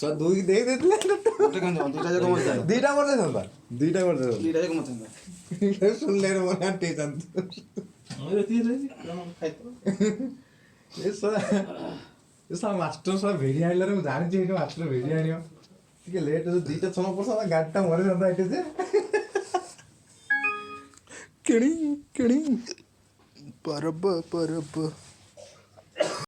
ତ 2 କି ଦେଇଥିଲେ ଗୋଟେ କାମ 2ଟା ଯାକ ମତେ 2ଟା କରିଦେଇଥାନ୍ତା 2ଟା କରିଦେଇଥାନ୍ତା 2ଟା ଯାକ ମତେ ଶୁଣିଲେ ମୋର ଆଣ୍ଟି ଜାଣିଛୁ ମାଷ୍ଟର ସହ ଭେଡ଼ି ଆଣିଲା ମୁଁ ଜାଣିଛି ଏଇଠି ମାଷ୍ଟର ଭେଡ଼ି ଆଣିବ ଟିକେ ଲେଟ୍ 2ଟା ଛଣ ପଡ଼ିଲା ଗାଡ଼ିଟା ମରିଥାନ୍ତା ଏଠି ଯେ କିଣି ପରବ